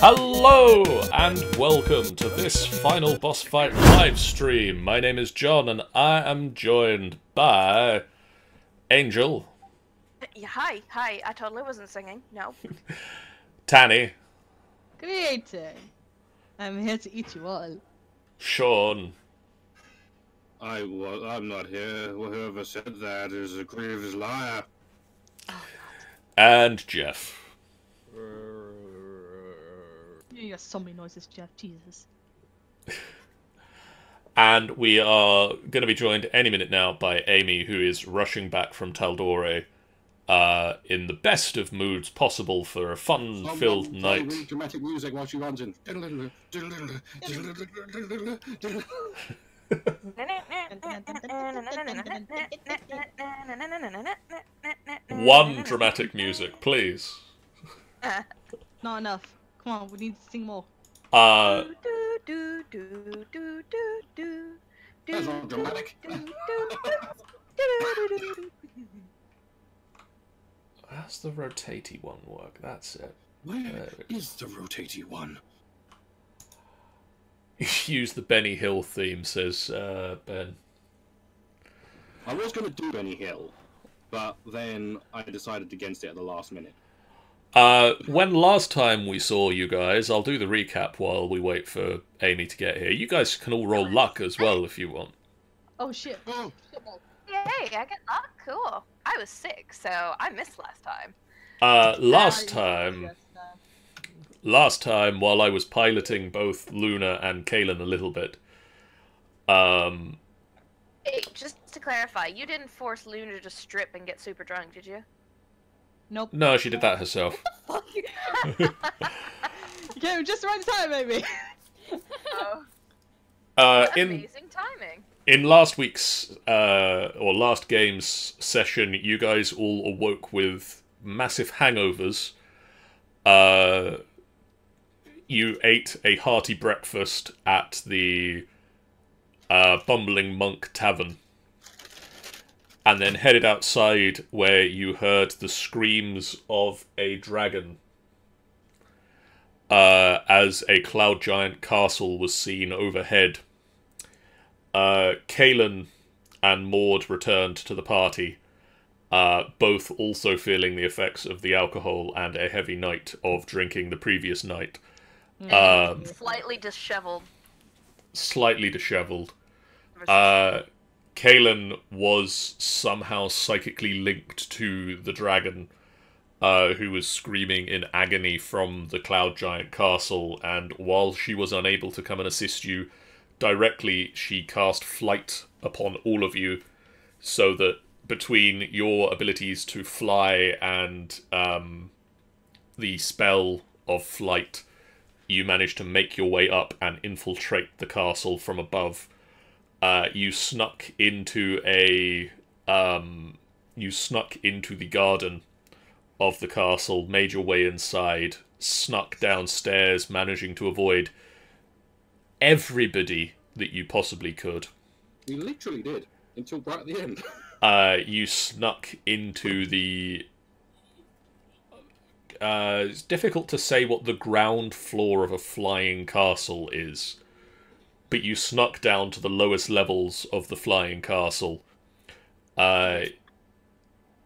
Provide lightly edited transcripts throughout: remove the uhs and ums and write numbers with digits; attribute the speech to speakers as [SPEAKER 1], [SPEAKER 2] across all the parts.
[SPEAKER 1] Hello and welcome to this final boss fight live stream. My name is John and I am joined by Angel.
[SPEAKER 2] Yeah, hi. I totally wasn't singing. No.
[SPEAKER 1] Tanny.
[SPEAKER 3] Greeting. I'm here to eat you all.
[SPEAKER 1] Sean.
[SPEAKER 4] I'm not here. Whoever said that is a grievous liar.
[SPEAKER 1] And Jeff.
[SPEAKER 3] Your zombie noises, Jeff. Jesus.
[SPEAKER 1] And we are going to be joined any minute now by Amy, who is rushing back from Taldore in the best of moods possible for a fun-filled night.
[SPEAKER 4] Really dramatic music while she runs in.
[SPEAKER 1] One dramatic music, please.
[SPEAKER 3] Not enough. Come on, we need to sing more.
[SPEAKER 4] That's not dramatic.
[SPEAKER 1] How's the rotatey one work? That's it.
[SPEAKER 4] Where is the rotatey one?
[SPEAKER 1] Use the Benny Hill theme, says Ben.
[SPEAKER 4] I was going to do Benny Hill, but then I decided against it at the last minute.
[SPEAKER 1] When last time we saw you guys, I'll do the recap while we wait for Amy to get here. You guys can all roll luck as well if you want.
[SPEAKER 3] Oh shit.
[SPEAKER 4] Oh.
[SPEAKER 2] Yay, I get luck. Cool. I was sick, so I missed last time.
[SPEAKER 1] Last time, while I was piloting both Luna and Kaylin a little bit,
[SPEAKER 2] Hey, just to clarify, you didn't force Luna to strip and get super drunk, did you?
[SPEAKER 3] Nope.
[SPEAKER 1] no, she did that herself.
[SPEAKER 3] You came just the right time, baby.
[SPEAKER 2] Oh,
[SPEAKER 1] In
[SPEAKER 2] amazing timing.
[SPEAKER 1] last week's, or last game's session, you guys all awoke with massive hangovers. You ate a hearty breakfast at the Bumbling Monk Tavern, and then headed outside where you heard the screams of a dragon as a cloud giant castle was seen overhead. Kaylin and Maud returned to the party, both also feeling the effects of the alcohol and a heavy night of drinking the previous night.
[SPEAKER 2] Slightly disheveled.
[SPEAKER 1] Slightly disheveled. Kaylin was somehow psychically linked to the dragon, who was screaming in agony from the cloud giant castle, and while she was unable to come and assist you directly, she cast flight upon all of you, so that between your abilities to fly and the spell of flight, you managed to make your way up and infiltrate the castle from above. You snuck into the garden of the castle, made your way inside, snuck downstairs, managing to avoid everybody that you possibly could.
[SPEAKER 4] You literally did, until right at the end.
[SPEAKER 1] You snuck into the... it's difficult to say what the ground floor of a flying castle is, but you snuck down to the lowest levels of the flying castle.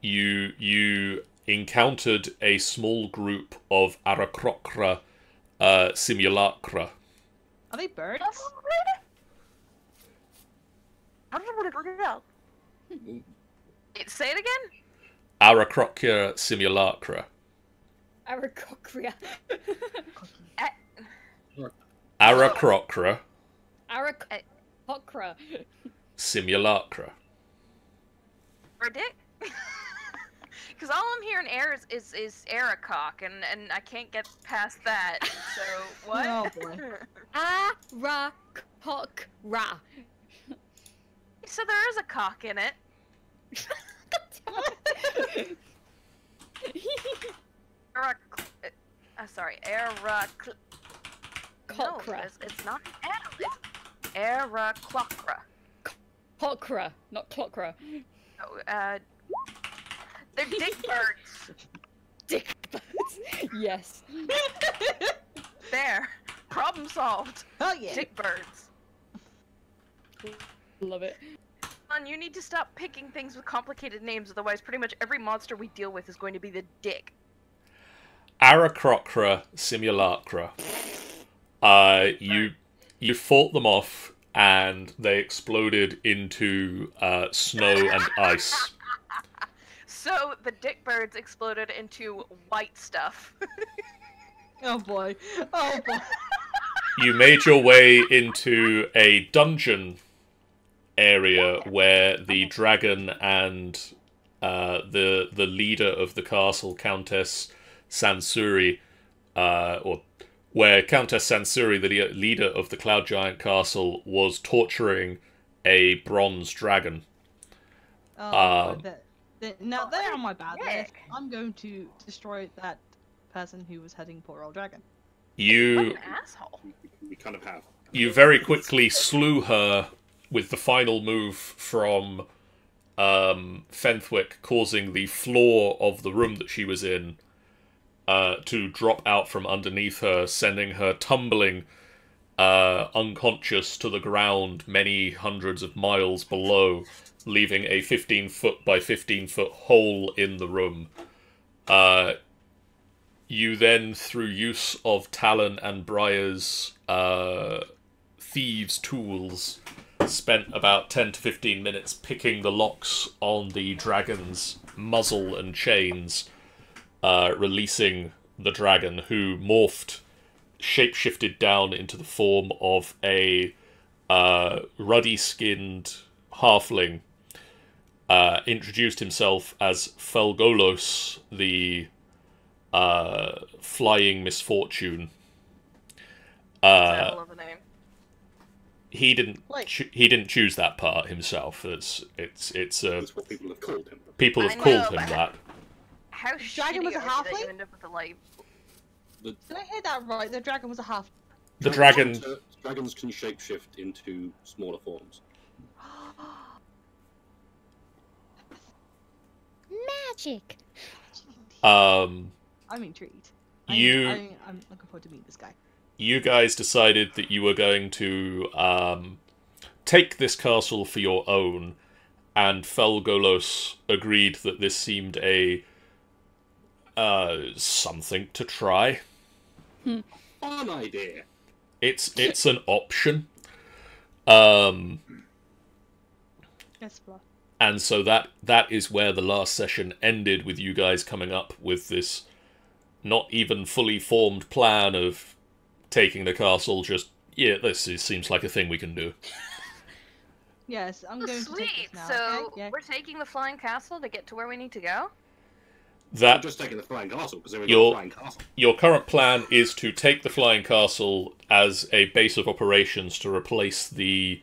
[SPEAKER 1] You encountered a small group of Aracrocra simulacra.
[SPEAKER 3] Are they birds?
[SPEAKER 2] Say it again?
[SPEAKER 1] Aracrocra simulacra.
[SPEAKER 5] Aracocria.
[SPEAKER 1] Aracrocra
[SPEAKER 5] Aracocra.
[SPEAKER 1] simulacra.
[SPEAKER 2] Ridic? Because all I'm hearing is Aracock, and I can't get past that. So what?
[SPEAKER 3] Oh boy.
[SPEAKER 5] Aracocra.
[SPEAKER 2] So there is a cock in it. Sorry,
[SPEAKER 5] Cockra.
[SPEAKER 2] No, it's not. It's Aracocra.
[SPEAKER 5] Cockra, not clockra.
[SPEAKER 2] Oh, they're dick birds.
[SPEAKER 5] Dick birds. Yes.
[SPEAKER 2] There. Problem solved.
[SPEAKER 3] Oh yeah.
[SPEAKER 2] Dick birds.
[SPEAKER 5] Love it.
[SPEAKER 2] You need to stop picking things with complicated names, otherwise pretty much every monster we deal with is going to be the dick.
[SPEAKER 1] Aracrocra Simulacra. You fought them off, and they exploded into snow and ice.
[SPEAKER 2] So the dick birds exploded into white stuff.
[SPEAKER 3] Oh boy. Oh boy.
[SPEAKER 1] You made your way into a dungeon area where the dragon and the leader of the castle, Countess Sansuri, or where Countess Sansuri, the leader of the Cloud Giant Castle, was torturing a bronze dragon.
[SPEAKER 3] Oh, now they're on my bad list. I'm going to destroy that person who was heading poor old dragon.
[SPEAKER 2] What
[SPEAKER 1] You
[SPEAKER 2] an asshole.
[SPEAKER 4] We kind of have.
[SPEAKER 1] you very quickly slew her with the final move from Fenthwick, causing the floor of the room that she was in to drop out from underneath her, sending her tumbling unconscious to the ground many hundreds of miles below, leaving a 15-foot by 15-foot hole in the room. You then, through use of Talon and Briar's thieves' tools, spent about 10 to 15 minutes picking the locks on the dragon's muzzle and chains, releasing the dragon, who morphed, shape-shifted down into the form of a ruddy-skinned halfling, introduced himself as Felgolos, the flying misfortune.
[SPEAKER 2] Hell of a name.
[SPEAKER 1] He didn't.
[SPEAKER 3] Wait.
[SPEAKER 1] He didn't choose that part himself. It's
[SPEAKER 4] That's what people have called him.
[SPEAKER 1] people have
[SPEAKER 2] I know,
[SPEAKER 1] called him
[SPEAKER 2] but-
[SPEAKER 1] that.
[SPEAKER 2] How
[SPEAKER 3] Dragon
[SPEAKER 2] shitty
[SPEAKER 3] was a
[SPEAKER 2] are you that
[SPEAKER 3] halfling?
[SPEAKER 2] you end up with a life?
[SPEAKER 3] Did I hear that right? The dragon was a half.
[SPEAKER 1] The dragon.
[SPEAKER 4] Dragons can shapeshift into smaller forms.
[SPEAKER 5] Magic.
[SPEAKER 3] I'm intrigued. I'm looking forward to meeting this guy.
[SPEAKER 1] You guys decided that you were going to take this castle for your own, and Felgolos agreed that this seemed a something to try.
[SPEAKER 4] Fun idea.
[SPEAKER 1] It's an option.
[SPEAKER 3] Yes, Fluff.
[SPEAKER 1] And so that is where the last session ended, with you guys coming up with this not even fully formed plan of taking the castle. Just, yeah, seems like a thing we can do.
[SPEAKER 3] Yes, I'm going to take
[SPEAKER 2] Sweet.
[SPEAKER 3] this now.
[SPEAKER 2] So
[SPEAKER 3] okay? Yeah.
[SPEAKER 2] we're taking the flying castle to get to where we need to go.
[SPEAKER 4] I'm
[SPEAKER 1] That
[SPEAKER 4] just taking the flying castle because there is
[SPEAKER 1] You're-
[SPEAKER 4] a flying castle.
[SPEAKER 1] your current plan is to take the flying castle as a base of operations to replace the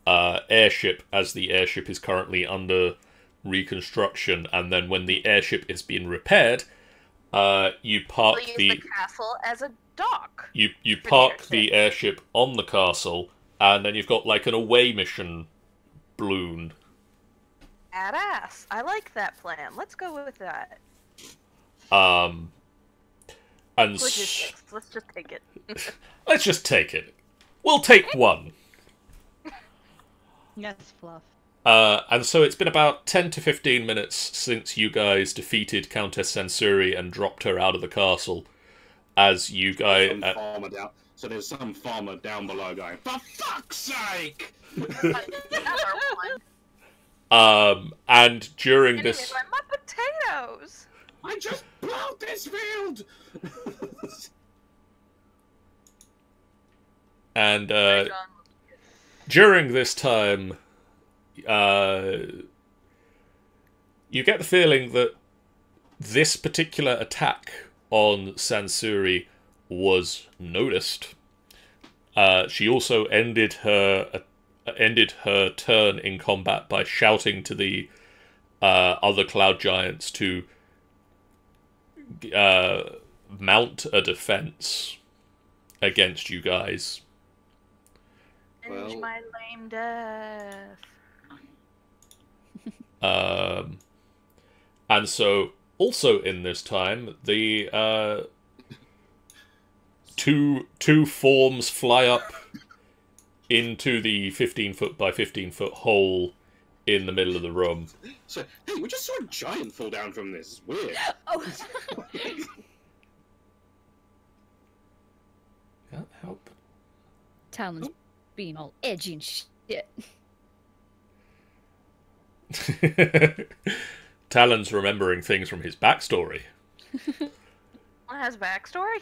[SPEAKER 1] airship, as the airship is currently under reconstruction, and then when the airship is being repaired, you park
[SPEAKER 2] We'll use the castle as a dock.
[SPEAKER 1] you
[SPEAKER 2] for the
[SPEAKER 1] park the airship on the castle, and then you've got like an away mission balloon.
[SPEAKER 2] Badass. I like that plan. Let's go with that.
[SPEAKER 1] And
[SPEAKER 2] Logistics. Let's just take it.
[SPEAKER 1] let's just take it. We'll take one.
[SPEAKER 3] Yes, Fluff.
[SPEAKER 1] And so it's been about 10 to 15 minutes since you guys defeated Countess Sansuri and dropped her out of the castle. As you guys...
[SPEAKER 4] Some farmer down. So there's some farmer down below going, for fuck's sake!
[SPEAKER 2] Another one.
[SPEAKER 1] and during
[SPEAKER 2] Anyway,
[SPEAKER 1] this...
[SPEAKER 2] my potatoes.
[SPEAKER 4] I just plowed this field!
[SPEAKER 1] And
[SPEAKER 2] Right on.
[SPEAKER 1] during this time, you get the feeling that this particular attack on Sansuri was noticed. She also ended her turn in combat by shouting to the other cloud giants to mount a defense against you guys.
[SPEAKER 2] Avenge
[SPEAKER 4] Well-
[SPEAKER 2] my lame death.
[SPEAKER 1] And so, also in this time, the two forms fly up into the 15-foot by 15-foot hole in the middle of the room.
[SPEAKER 4] So, hey, we just saw a giant fall down from this. It's weird.
[SPEAKER 5] Oh.
[SPEAKER 1] Can't help.
[SPEAKER 5] Talon's being all edgy and shit.
[SPEAKER 1] Talon's remembering things from his backstory.
[SPEAKER 2] One has backstory?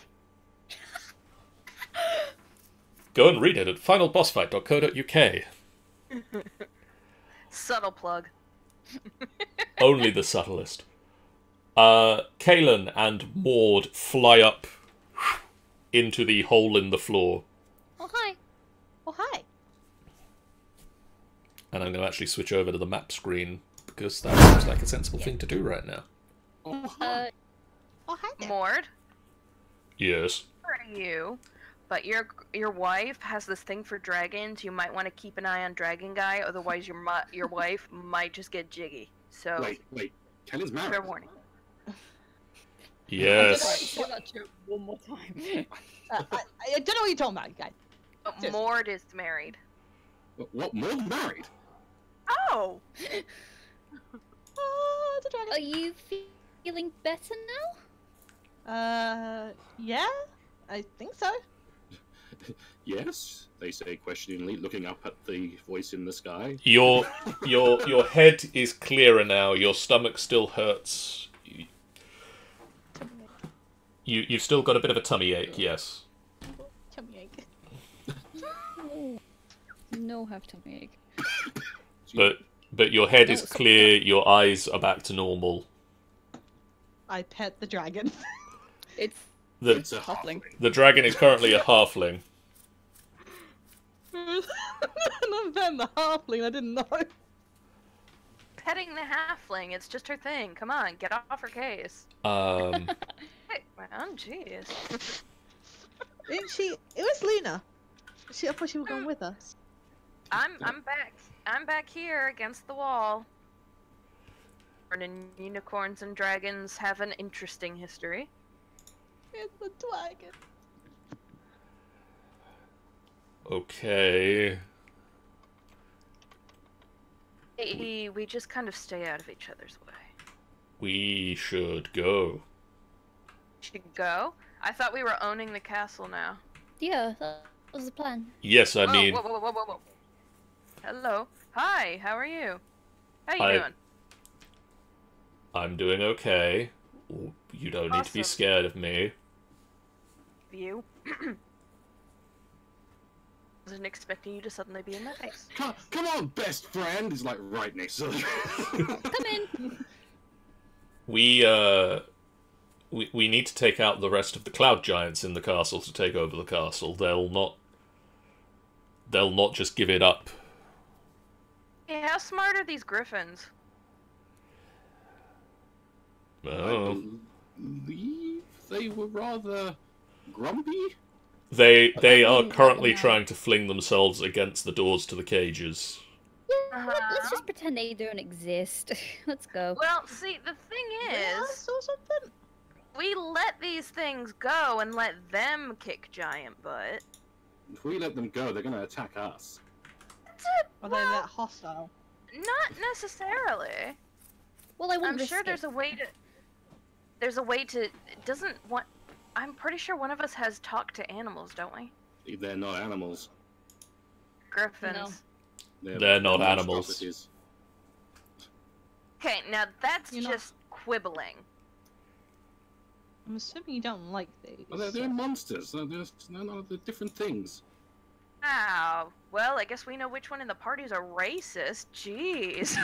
[SPEAKER 1] Go and read it at finalbossfight.co.uk.
[SPEAKER 2] Subtle plug.
[SPEAKER 1] Only the subtlest. Kaelin and Maud fly up into the hole in the floor.
[SPEAKER 5] Oh, hi.
[SPEAKER 3] Oh, hi.
[SPEAKER 1] And I'm going to actually switch over to the map screen, because that seems like a sensible thing to do right now.
[SPEAKER 4] Oh, hi.
[SPEAKER 3] Oh, hi there.
[SPEAKER 2] Mord,
[SPEAKER 1] Yes.
[SPEAKER 2] for you, but your wife has this thing for dragons. You might want to keep an eye on Dragon Guy, otherwise your wife might just get jiggy. So,
[SPEAKER 4] Wait. Kelly's married.
[SPEAKER 2] fair warning.
[SPEAKER 1] Yes.
[SPEAKER 5] Say that joke one more time.
[SPEAKER 3] I don't know what you're talking about, guys.
[SPEAKER 2] But
[SPEAKER 3] Seriously.
[SPEAKER 2] Mord is married.
[SPEAKER 4] What? More than married?
[SPEAKER 2] Oh!
[SPEAKER 3] Oh, the dragon.
[SPEAKER 5] Are you feeling better now?
[SPEAKER 3] Yeah, I think so.
[SPEAKER 4] Yes, they say questioningly, looking up at the voice in the sky.
[SPEAKER 1] Your head is clearer now. Your stomach still hurts. You've still got a bit of a tummy ache, yes.
[SPEAKER 3] Tummy ache.
[SPEAKER 5] No, have tummy ache.
[SPEAKER 1] But your head is clear. Your eyes are back to normal.
[SPEAKER 3] I pet the dragon.
[SPEAKER 5] It's
[SPEAKER 4] It's a
[SPEAKER 5] halfling.
[SPEAKER 1] The dragon is currently a halfling.
[SPEAKER 3] And I'm petting the halfling, I didn't know.
[SPEAKER 2] Petting the halfling, it's just her thing. Come on, get off her case. Hey, well, jeez.
[SPEAKER 3] Didn't she? It was Luna. I thought she was going with us.
[SPEAKER 2] I'm back. I'm back here against the wall. And unicorns and dragons have an interesting history.
[SPEAKER 3] It's the dragon.
[SPEAKER 1] Okay.
[SPEAKER 2] Hey, we just kind of stay out of each other's way.
[SPEAKER 1] We should go.
[SPEAKER 2] Should go? I thought we were owning the castle now.
[SPEAKER 5] Yeah, that was the plan.
[SPEAKER 1] Yes, I mean...
[SPEAKER 2] Whoa. Hello. Hi, how are you? How you
[SPEAKER 1] I-
[SPEAKER 2] doing?
[SPEAKER 1] I'm doing okay. You don't need to be
[SPEAKER 2] Awesome.
[SPEAKER 1] scared of me.
[SPEAKER 2] You? Wasn't expecting you to suddenly be in my face.
[SPEAKER 4] Come on, best friend! He's like right next to them.
[SPEAKER 5] Come in.
[SPEAKER 1] We need to take out the rest of the cloud giants in the castle to take over the castle. They'll not just give it up.
[SPEAKER 2] Hey, how smart are these griffins?
[SPEAKER 1] Oh.
[SPEAKER 4] I believe they were rather grumpy.
[SPEAKER 1] They are currently trying to fling themselves against the doors to the cages.
[SPEAKER 5] Yeah, let's just pretend they don't exist. Let's go.
[SPEAKER 2] Well, see, the thing
[SPEAKER 3] Yeah, I
[SPEAKER 2] is,
[SPEAKER 3] saw something.
[SPEAKER 2] we let these things go and let them kick giant butt.
[SPEAKER 4] If we let them go, they're gonna attack us.
[SPEAKER 2] That's it.
[SPEAKER 3] Are they that hostile?
[SPEAKER 2] Not necessarily.
[SPEAKER 5] Well, I won't
[SPEAKER 2] I'm
[SPEAKER 5] risk
[SPEAKER 2] sure
[SPEAKER 5] it.
[SPEAKER 2] there's a way to. There's a way to. It doesn't want. I'm pretty sure one of us has talked to animals, don't we?
[SPEAKER 4] They're not animals.
[SPEAKER 2] Griffins.
[SPEAKER 5] No.
[SPEAKER 1] They're not animals.
[SPEAKER 4] monstrosities.
[SPEAKER 2] Okay, now that's
[SPEAKER 3] You're not-
[SPEAKER 2] just quibbling.
[SPEAKER 3] I'm assuming you don't like these.
[SPEAKER 4] Well, they're monsters. They're different things.
[SPEAKER 2] Wow. Well, I guess we know which one in the parties are racist. Jeez.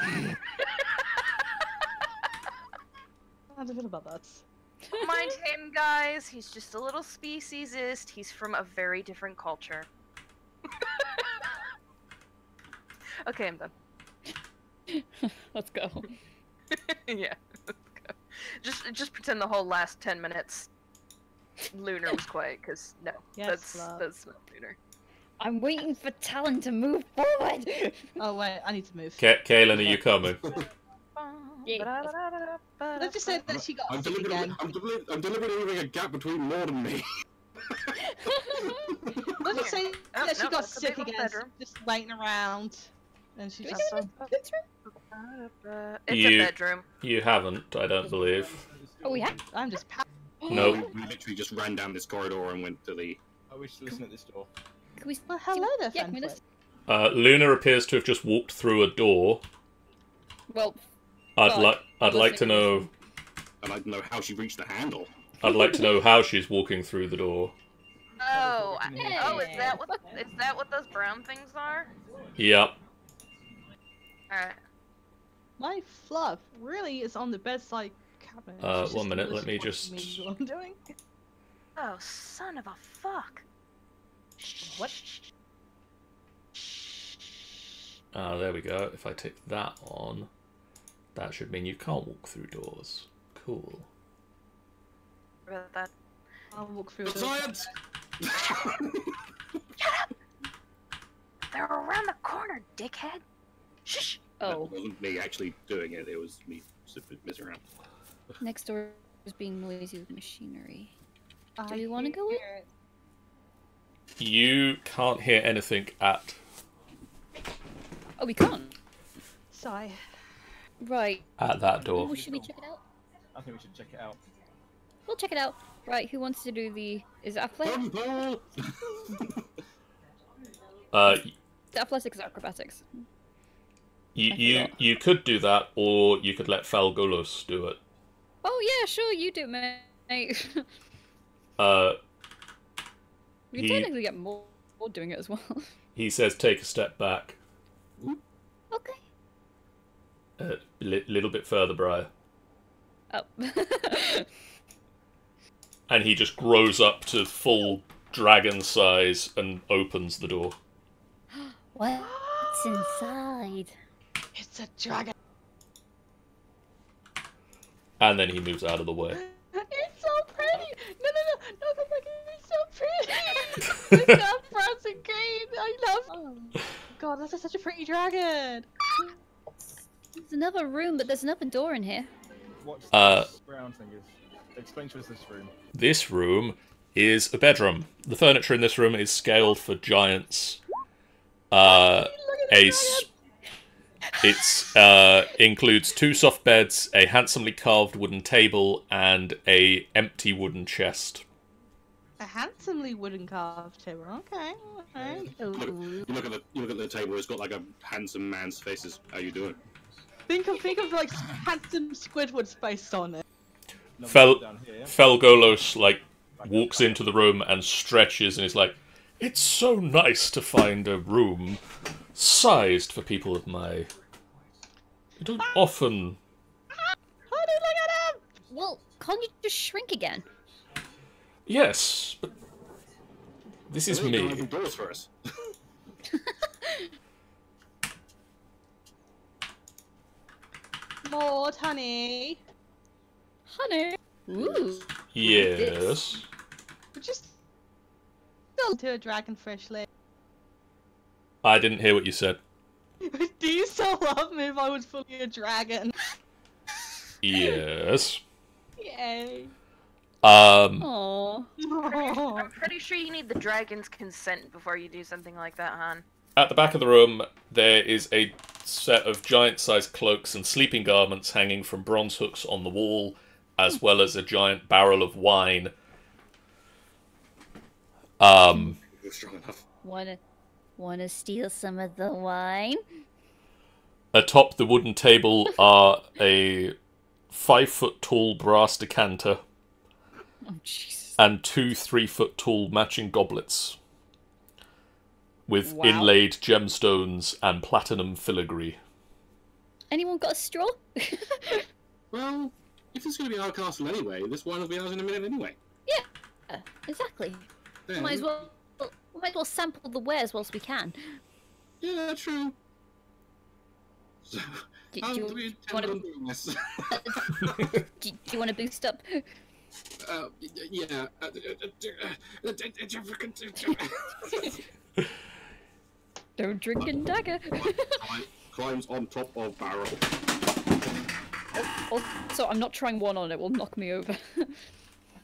[SPEAKER 3] How do you feel about that?
[SPEAKER 2] Mind him, guys. He's just a little speciesist. He's from a very different culture. Okay, I'm done.
[SPEAKER 5] Let's go.
[SPEAKER 2] Yeah. Let's go. Just pretend the whole last 10 minutes Lunar was quiet, because no,
[SPEAKER 3] Yes, love.
[SPEAKER 2] that's not Lunar.
[SPEAKER 5] I'm waiting for Talon to move forward.
[SPEAKER 3] Oh wait, I need to move.
[SPEAKER 1] Kaelin, are you coming?
[SPEAKER 5] Yeah.
[SPEAKER 3] Let's just say that she got
[SPEAKER 4] I'm
[SPEAKER 3] sick again.
[SPEAKER 4] deliberately leaving a gap between Maud and me.
[SPEAKER 3] Let's just say that she
[SPEAKER 2] no,
[SPEAKER 3] got
[SPEAKER 2] that's a
[SPEAKER 3] sick
[SPEAKER 2] big
[SPEAKER 3] again,
[SPEAKER 2] bedroom.
[SPEAKER 3] just waiting around, and she
[SPEAKER 5] Do we
[SPEAKER 3] just.
[SPEAKER 5] go in this room?
[SPEAKER 2] It's a bedroom.
[SPEAKER 1] You haven't, I don't believe.
[SPEAKER 5] Oh, we have.
[SPEAKER 3] I'm just.
[SPEAKER 1] No.
[SPEAKER 4] We literally just ran down this corridor and went to the.
[SPEAKER 6] I wish to listen at this door.
[SPEAKER 5] Can we?
[SPEAKER 3] Well, hello there,
[SPEAKER 5] Yeah, can we
[SPEAKER 3] Fanflip.
[SPEAKER 5] listen?
[SPEAKER 1] Luna appears to have just walked through a door.
[SPEAKER 5] Well,
[SPEAKER 1] I'd like to know.
[SPEAKER 4] I'd like to know how she reached the handle.
[SPEAKER 1] I'd like to know how she's walking through the door.
[SPEAKER 2] Oh,
[SPEAKER 5] Yeah.
[SPEAKER 2] oh, is that what those brown things are?
[SPEAKER 1] Yep.
[SPEAKER 2] Alright.
[SPEAKER 3] My fluff really is on the bedside cabinet. She's
[SPEAKER 1] 1 minute,
[SPEAKER 3] just
[SPEAKER 1] let me
[SPEAKER 3] watching
[SPEAKER 1] just-
[SPEAKER 3] me what I'm doing.
[SPEAKER 2] Oh, son of a fuck.
[SPEAKER 3] What?
[SPEAKER 1] There we go. If I take that on, that should mean you can't walk through doors. Cool.
[SPEAKER 2] About that.
[SPEAKER 3] I'll walk through the
[SPEAKER 4] Science!
[SPEAKER 2] They're around the corner, dickhead. Shh.
[SPEAKER 5] oh,
[SPEAKER 4] It wasn't me actually doing it, it was me messing around.
[SPEAKER 5] next door is being noisy with machinery.
[SPEAKER 3] I
[SPEAKER 5] Do we want to go in?
[SPEAKER 3] hear it.
[SPEAKER 1] You can't hear anything at
[SPEAKER 5] Oh, we can't.
[SPEAKER 3] Sigh.
[SPEAKER 5] Right.
[SPEAKER 1] that door.
[SPEAKER 5] Oh, should we check it out?
[SPEAKER 6] I think we should check it out.
[SPEAKER 5] We'll check it out. Right. Who wants to do the? Is it athletic?
[SPEAKER 4] Bumble!
[SPEAKER 5] Athletics or acrobatics?
[SPEAKER 1] You could do that, or you could let Falgolos do it.
[SPEAKER 5] Oh yeah, sure. You do, mate. We can
[SPEAKER 1] He-
[SPEAKER 5] technically get more doing it as well.
[SPEAKER 1] He says, "Take a step back,
[SPEAKER 5] Okay.
[SPEAKER 1] a little bit further, Briar."
[SPEAKER 5] Oh.
[SPEAKER 1] And he just grows up to full dragon size and opens the door.
[SPEAKER 5] What's inside?
[SPEAKER 3] It's a dragon.
[SPEAKER 1] And then he moves out of the way.
[SPEAKER 3] It's so pretty. No, come back. It's so pretty. It's got browns and green. I love. Oh. God, this is such a pretty dragon.
[SPEAKER 5] There's another room, but there's another door in here.
[SPEAKER 6] What's
[SPEAKER 1] Uh,
[SPEAKER 6] this brown thing is? Explain to us this room.
[SPEAKER 1] This room is a bedroom. The furniture in this room is scaled for giants. It's includes 2 soft beds, a handsomely carved wooden table, and a empty wooden chest.
[SPEAKER 3] A handsomely wooden carved table. Okay, alright.
[SPEAKER 4] You look at the table, it's got like a handsome man's faces. How you doing?
[SPEAKER 3] Think of like handsome Squidward's face on it.
[SPEAKER 1] Fel-
[SPEAKER 6] Down here, yeah?
[SPEAKER 1] Felgolos, like, walks into the room and stretches and is like, "It's so nice to find a room sized for people of my... I don't often..."
[SPEAKER 3] Honey, look at him!
[SPEAKER 5] Well, can't you just shrink again?
[SPEAKER 1] Yes, but this is
[SPEAKER 4] I think you can
[SPEAKER 1] me.
[SPEAKER 4] open doors for us.
[SPEAKER 3] Maud, honey.
[SPEAKER 5] Honey. Ooh.
[SPEAKER 1] Yes.
[SPEAKER 3] Would you still to a dragonfish leg?
[SPEAKER 1] I didn't hear what you said.
[SPEAKER 3] Do you still love me if I was fully a dragon?
[SPEAKER 1] Yes.
[SPEAKER 3] Yay.
[SPEAKER 5] Aww.
[SPEAKER 2] I'm pretty sure you need the dragon's consent before you do something like that, Han.
[SPEAKER 1] At the back of the room, there is a set of giant-sized cloaks and sleeping garments hanging from bronze hooks on the wall, as well as a giant barrel of wine.
[SPEAKER 4] You're strong enough.
[SPEAKER 5] Wanna steal some of the wine?
[SPEAKER 1] Atop the wooden table are a 5-foot-tall brass decanter
[SPEAKER 5] Oh jeez.
[SPEAKER 1] and 2 3-foot-tall matching goblets with
[SPEAKER 3] Wow.
[SPEAKER 1] inlaid gemstones and platinum filigree.
[SPEAKER 5] Anyone got a straw?
[SPEAKER 4] Well, if it's going to be our castle anyway, this wine will be ours in a minute anyway.
[SPEAKER 5] Yeah, exactly.
[SPEAKER 4] Then,
[SPEAKER 5] We might as well sample the wares whilst we can.
[SPEAKER 4] Yeah, true. So,
[SPEAKER 5] Do
[SPEAKER 4] how
[SPEAKER 5] you
[SPEAKER 4] do we
[SPEAKER 5] wanna-
[SPEAKER 4] intend on doing this?
[SPEAKER 5] Do you want to boost up?
[SPEAKER 4] Yeah.
[SPEAKER 5] Don't drink and dagger.
[SPEAKER 4] Climbs on top of barrel.
[SPEAKER 5] Also, I'm not trying one on it. Will knock me over.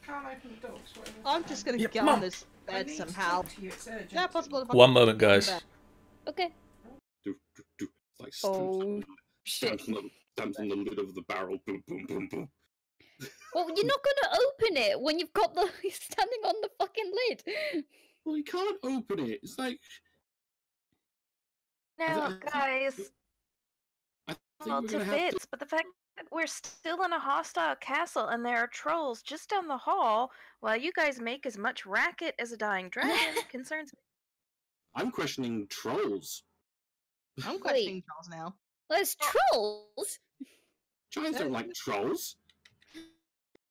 [SPEAKER 7] can't open the door. So
[SPEAKER 3] I'm just gonna
[SPEAKER 1] Yep,
[SPEAKER 3] get
[SPEAKER 1] Mum.
[SPEAKER 3] on this bed somehow.
[SPEAKER 7] It's urgent.
[SPEAKER 3] Yeah, possible.
[SPEAKER 1] One moment, guys.
[SPEAKER 5] Okay.
[SPEAKER 4] Like
[SPEAKER 5] Oh, shit.
[SPEAKER 4] stamps on the lid of the barrel. Boom, boom, boom, boom.
[SPEAKER 5] Well, you're not gonna open it when you've got the you're standing on the fucking lid.
[SPEAKER 4] Well, you can't open it. It's like
[SPEAKER 2] Now, guys,
[SPEAKER 4] I think
[SPEAKER 2] well,
[SPEAKER 4] we're
[SPEAKER 2] to
[SPEAKER 4] gonna have to.
[SPEAKER 2] fits, but the fact that we're still in a hostile castle and there are trolls just down the hall, while you guys make as much racket as a dying dragon, concerns me.
[SPEAKER 4] I'm questioning trolls.
[SPEAKER 3] I'm questioning Charles now.
[SPEAKER 5] There's trolls.
[SPEAKER 4] Giants don't like trolls.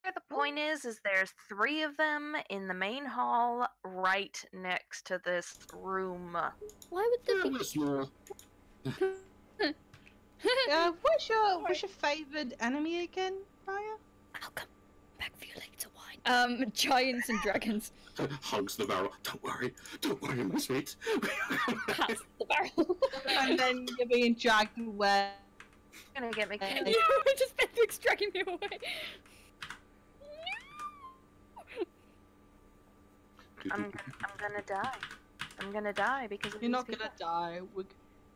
[SPEAKER 2] The point is there's 3 of them in the main hall right next to this room.
[SPEAKER 5] Why would there
[SPEAKER 4] They're
[SPEAKER 5] be?
[SPEAKER 4] small.
[SPEAKER 3] What's your favoured enemy again, Raya?
[SPEAKER 5] I'll come back for you later, wine. Giants and dragons.
[SPEAKER 4] Hugs the barrel. Don't worry, my sweet.
[SPEAKER 5] Pats the barrel.
[SPEAKER 3] And then you're being dragged where?
[SPEAKER 2] Gonna get me killed.
[SPEAKER 5] You were just Bedwick's dragging me away.
[SPEAKER 2] I'm gonna die. I'm gonna die because of
[SPEAKER 3] You're
[SPEAKER 2] these
[SPEAKER 3] not
[SPEAKER 2] people.
[SPEAKER 3] gonna die.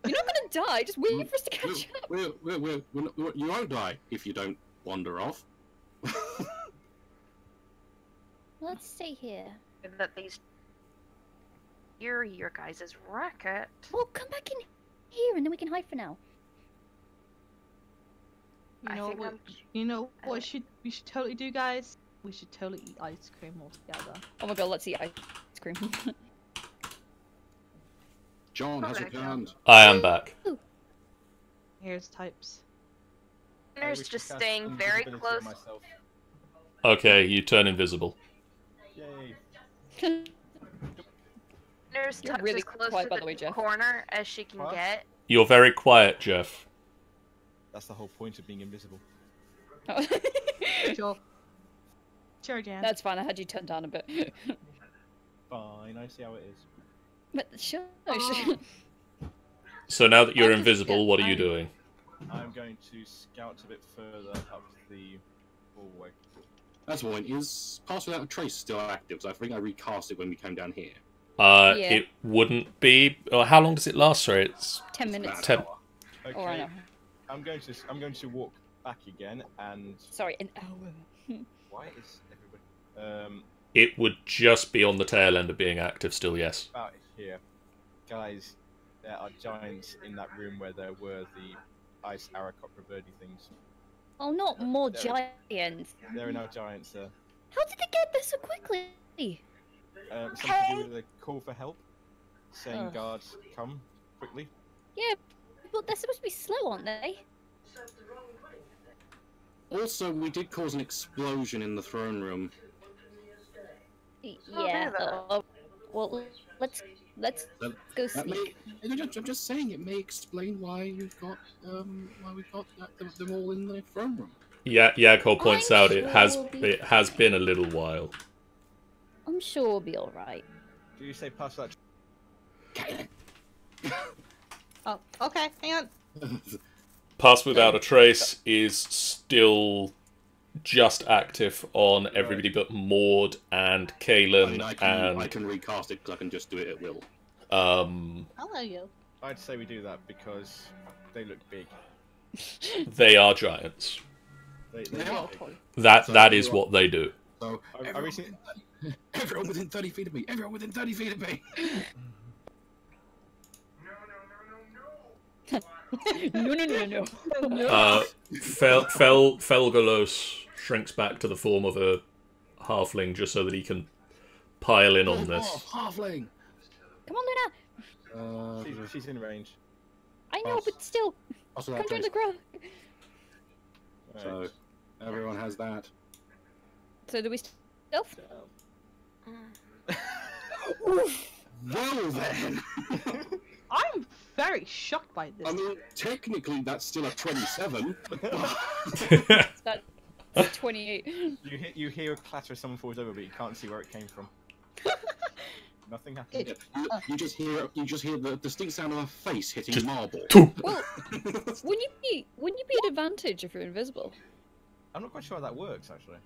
[SPEAKER 5] You're not gonna die. Just wait for us to catch up.
[SPEAKER 4] You won't die if you don't wander off.
[SPEAKER 5] Let's stay here.
[SPEAKER 2] That these your guys' racket.
[SPEAKER 5] Well, come back in here and then we can hide for now.
[SPEAKER 2] I think I'm-
[SPEAKER 3] You know what we should totally do, guys? We should totally eat ice cream all together.
[SPEAKER 5] Oh my god, let's eat ice cream.
[SPEAKER 4] John has
[SPEAKER 2] Alright,
[SPEAKER 4] returned.
[SPEAKER 1] I am back.
[SPEAKER 3] Here's types.
[SPEAKER 2] Nurse just staying very close.
[SPEAKER 1] Okay, you turn invisible.
[SPEAKER 6] Yay.
[SPEAKER 2] Nurse
[SPEAKER 5] You're
[SPEAKER 2] tucks
[SPEAKER 5] really
[SPEAKER 2] as close
[SPEAKER 5] quiet,
[SPEAKER 2] to
[SPEAKER 5] by the way, Jeff.
[SPEAKER 2] corner as she can
[SPEAKER 6] What?
[SPEAKER 2] get.
[SPEAKER 1] You're very quiet, Jeff.
[SPEAKER 6] That's the whole point of being invisible.
[SPEAKER 5] Oh.
[SPEAKER 3] Sure, Jan.
[SPEAKER 5] That's fine, I had you turned down a bit.
[SPEAKER 6] Fine, I see how it is.
[SPEAKER 5] But sure.
[SPEAKER 1] So now that you're
[SPEAKER 3] I'm just-
[SPEAKER 1] invisible,
[SPEAKER 3] yeah,
[SPEAKER 1] what are you doing?
[SPEAKER 6] I'm going to scout a bit further up the hallway.
[SPEAKER 4] That's the point. Is Pass Without a Trace still active? So I think I recast it when we came down here.
[SPEAKER 5] Yeah.
[SPEAKER 1] It wouldn't be. How long does it last? Sorry, it's
[SPEAKER 5] 10 minutes.
[SPEAKER 4] About
[SPEAKER 1] 10.
[SPEAKER 6] Okay,
[SPEAKER 5] Or an hour.
[SPEAKER 6] I'm going to walk back again and
[SPEAKER 5] Sorry, an hour.
[SPEAKER 6] why is everybody
[SPEAKER 1] It would just be on the tail end of being active still, yes.
[SPEAKER 6] about here, guys? There are giants in that room where there were the ice aracopra birdie things.
[SPEAKER 5] Oh, not more
[SPEAKER 6] There-
[SPEAKER 5] giants.
[SPEAKER 6] There are now giants there.
[SPEAKER 5] How did they get there so quickly?
[SPEAKER 6] Something to do with a call for help, saying
[SPEAKER 5] Ugh.
[SPEAKER 6] guards come quickly.
[SPEAKER 5] Yeah, but they're supposed to be slow, aren't they?
[SPEAKER 4] Also, we did cause an explosion in the throne room.
[SPEAKER 5] Yeah.
[SPEAKER 2] do that.
[SPEAKER 5] Well, let's
[SPEAKER 4] That-
[SPEAKER 5] go
[SPEAKER 4] That may,
[SPEAKER 5] sneak.
[SPEAKER 4] I'm just saying, it may explain why we've got them all in the throne room.
[SPEAKER 1] Yeah, Yagho points
[SPEAKER 5] I'm
[SPEAKER 1] out
[SPEAKER 5] sure
[SPEAKER 1] it has been a little while.
[SPEAKER 5] I'm sure we'll be all right.
[SPEAKER 6] Do you say pass that?
[SPEAKER 3] Oh, okay. Hang on.
[SPEAKER 1] Pass Without a Trace is still just active on everybody but Maud and
[SPEAKER 4] I
[SPEAKER 1] Kaelin
[SPEAKER 4] mean, I
[SPEAKER 1] and
[SPEAKER 4] can recast it because I can just do it at will.
[SPEAKER 3] Hello, you.
[SPEAKER 6] I'd say we do that because they look big.
[SPEAKER 1] they are giants.
[SPEAKER 6] They
[SPEAKER 4] Yeah.
[SPEAKER 6] look big.
[SPEAKER 1] That is what they do.
[SPEAKER 4] So
[SPEAKER 6] I recently,
[SPEAKER 4] everyone within 30 feet of me. Everyone within 30 feet of me.
[SPEAKER 5] No.
[SPEAKER 1] Felgalos shrinks back to the form of a halfling just so that he can pile in on this.
[SPEAKER 4] Halfling.
[SPEAKER 5] Come on, Luna.
[SPEAKER 6] she's in range.
[SPEAKER 5] I know,
[SPEAKER 4] Pass.
[SPEAKER 5] but still,
[SPEAKER 4] Also,
[SPEAKER 5] come join the group.
[SPEAKER 4] So everyone has that.
[SPEAKER 5] So do we stealth?
[SPEAKER 4] Well then.
[SPEAKER 3] I'm very shocked by this.
[SPEAKER 4] I mean, technically that's still a 27.
[SPEAKER 5] That's 28.
[SPEAKER 6] You hear a clatter as someone falls over, but you can't see where it came from. Nothing happened.
[SPEAKER 4] You just hear the distinct sound of a face hitting
[SPEAKER 1] Just-
[SPEAKER 4] marble.
[SPEAKER 5] Well, wouldn't you be at advantage if you're invisible?
[SPEAKER 6] I'm not quite sure how that works actually.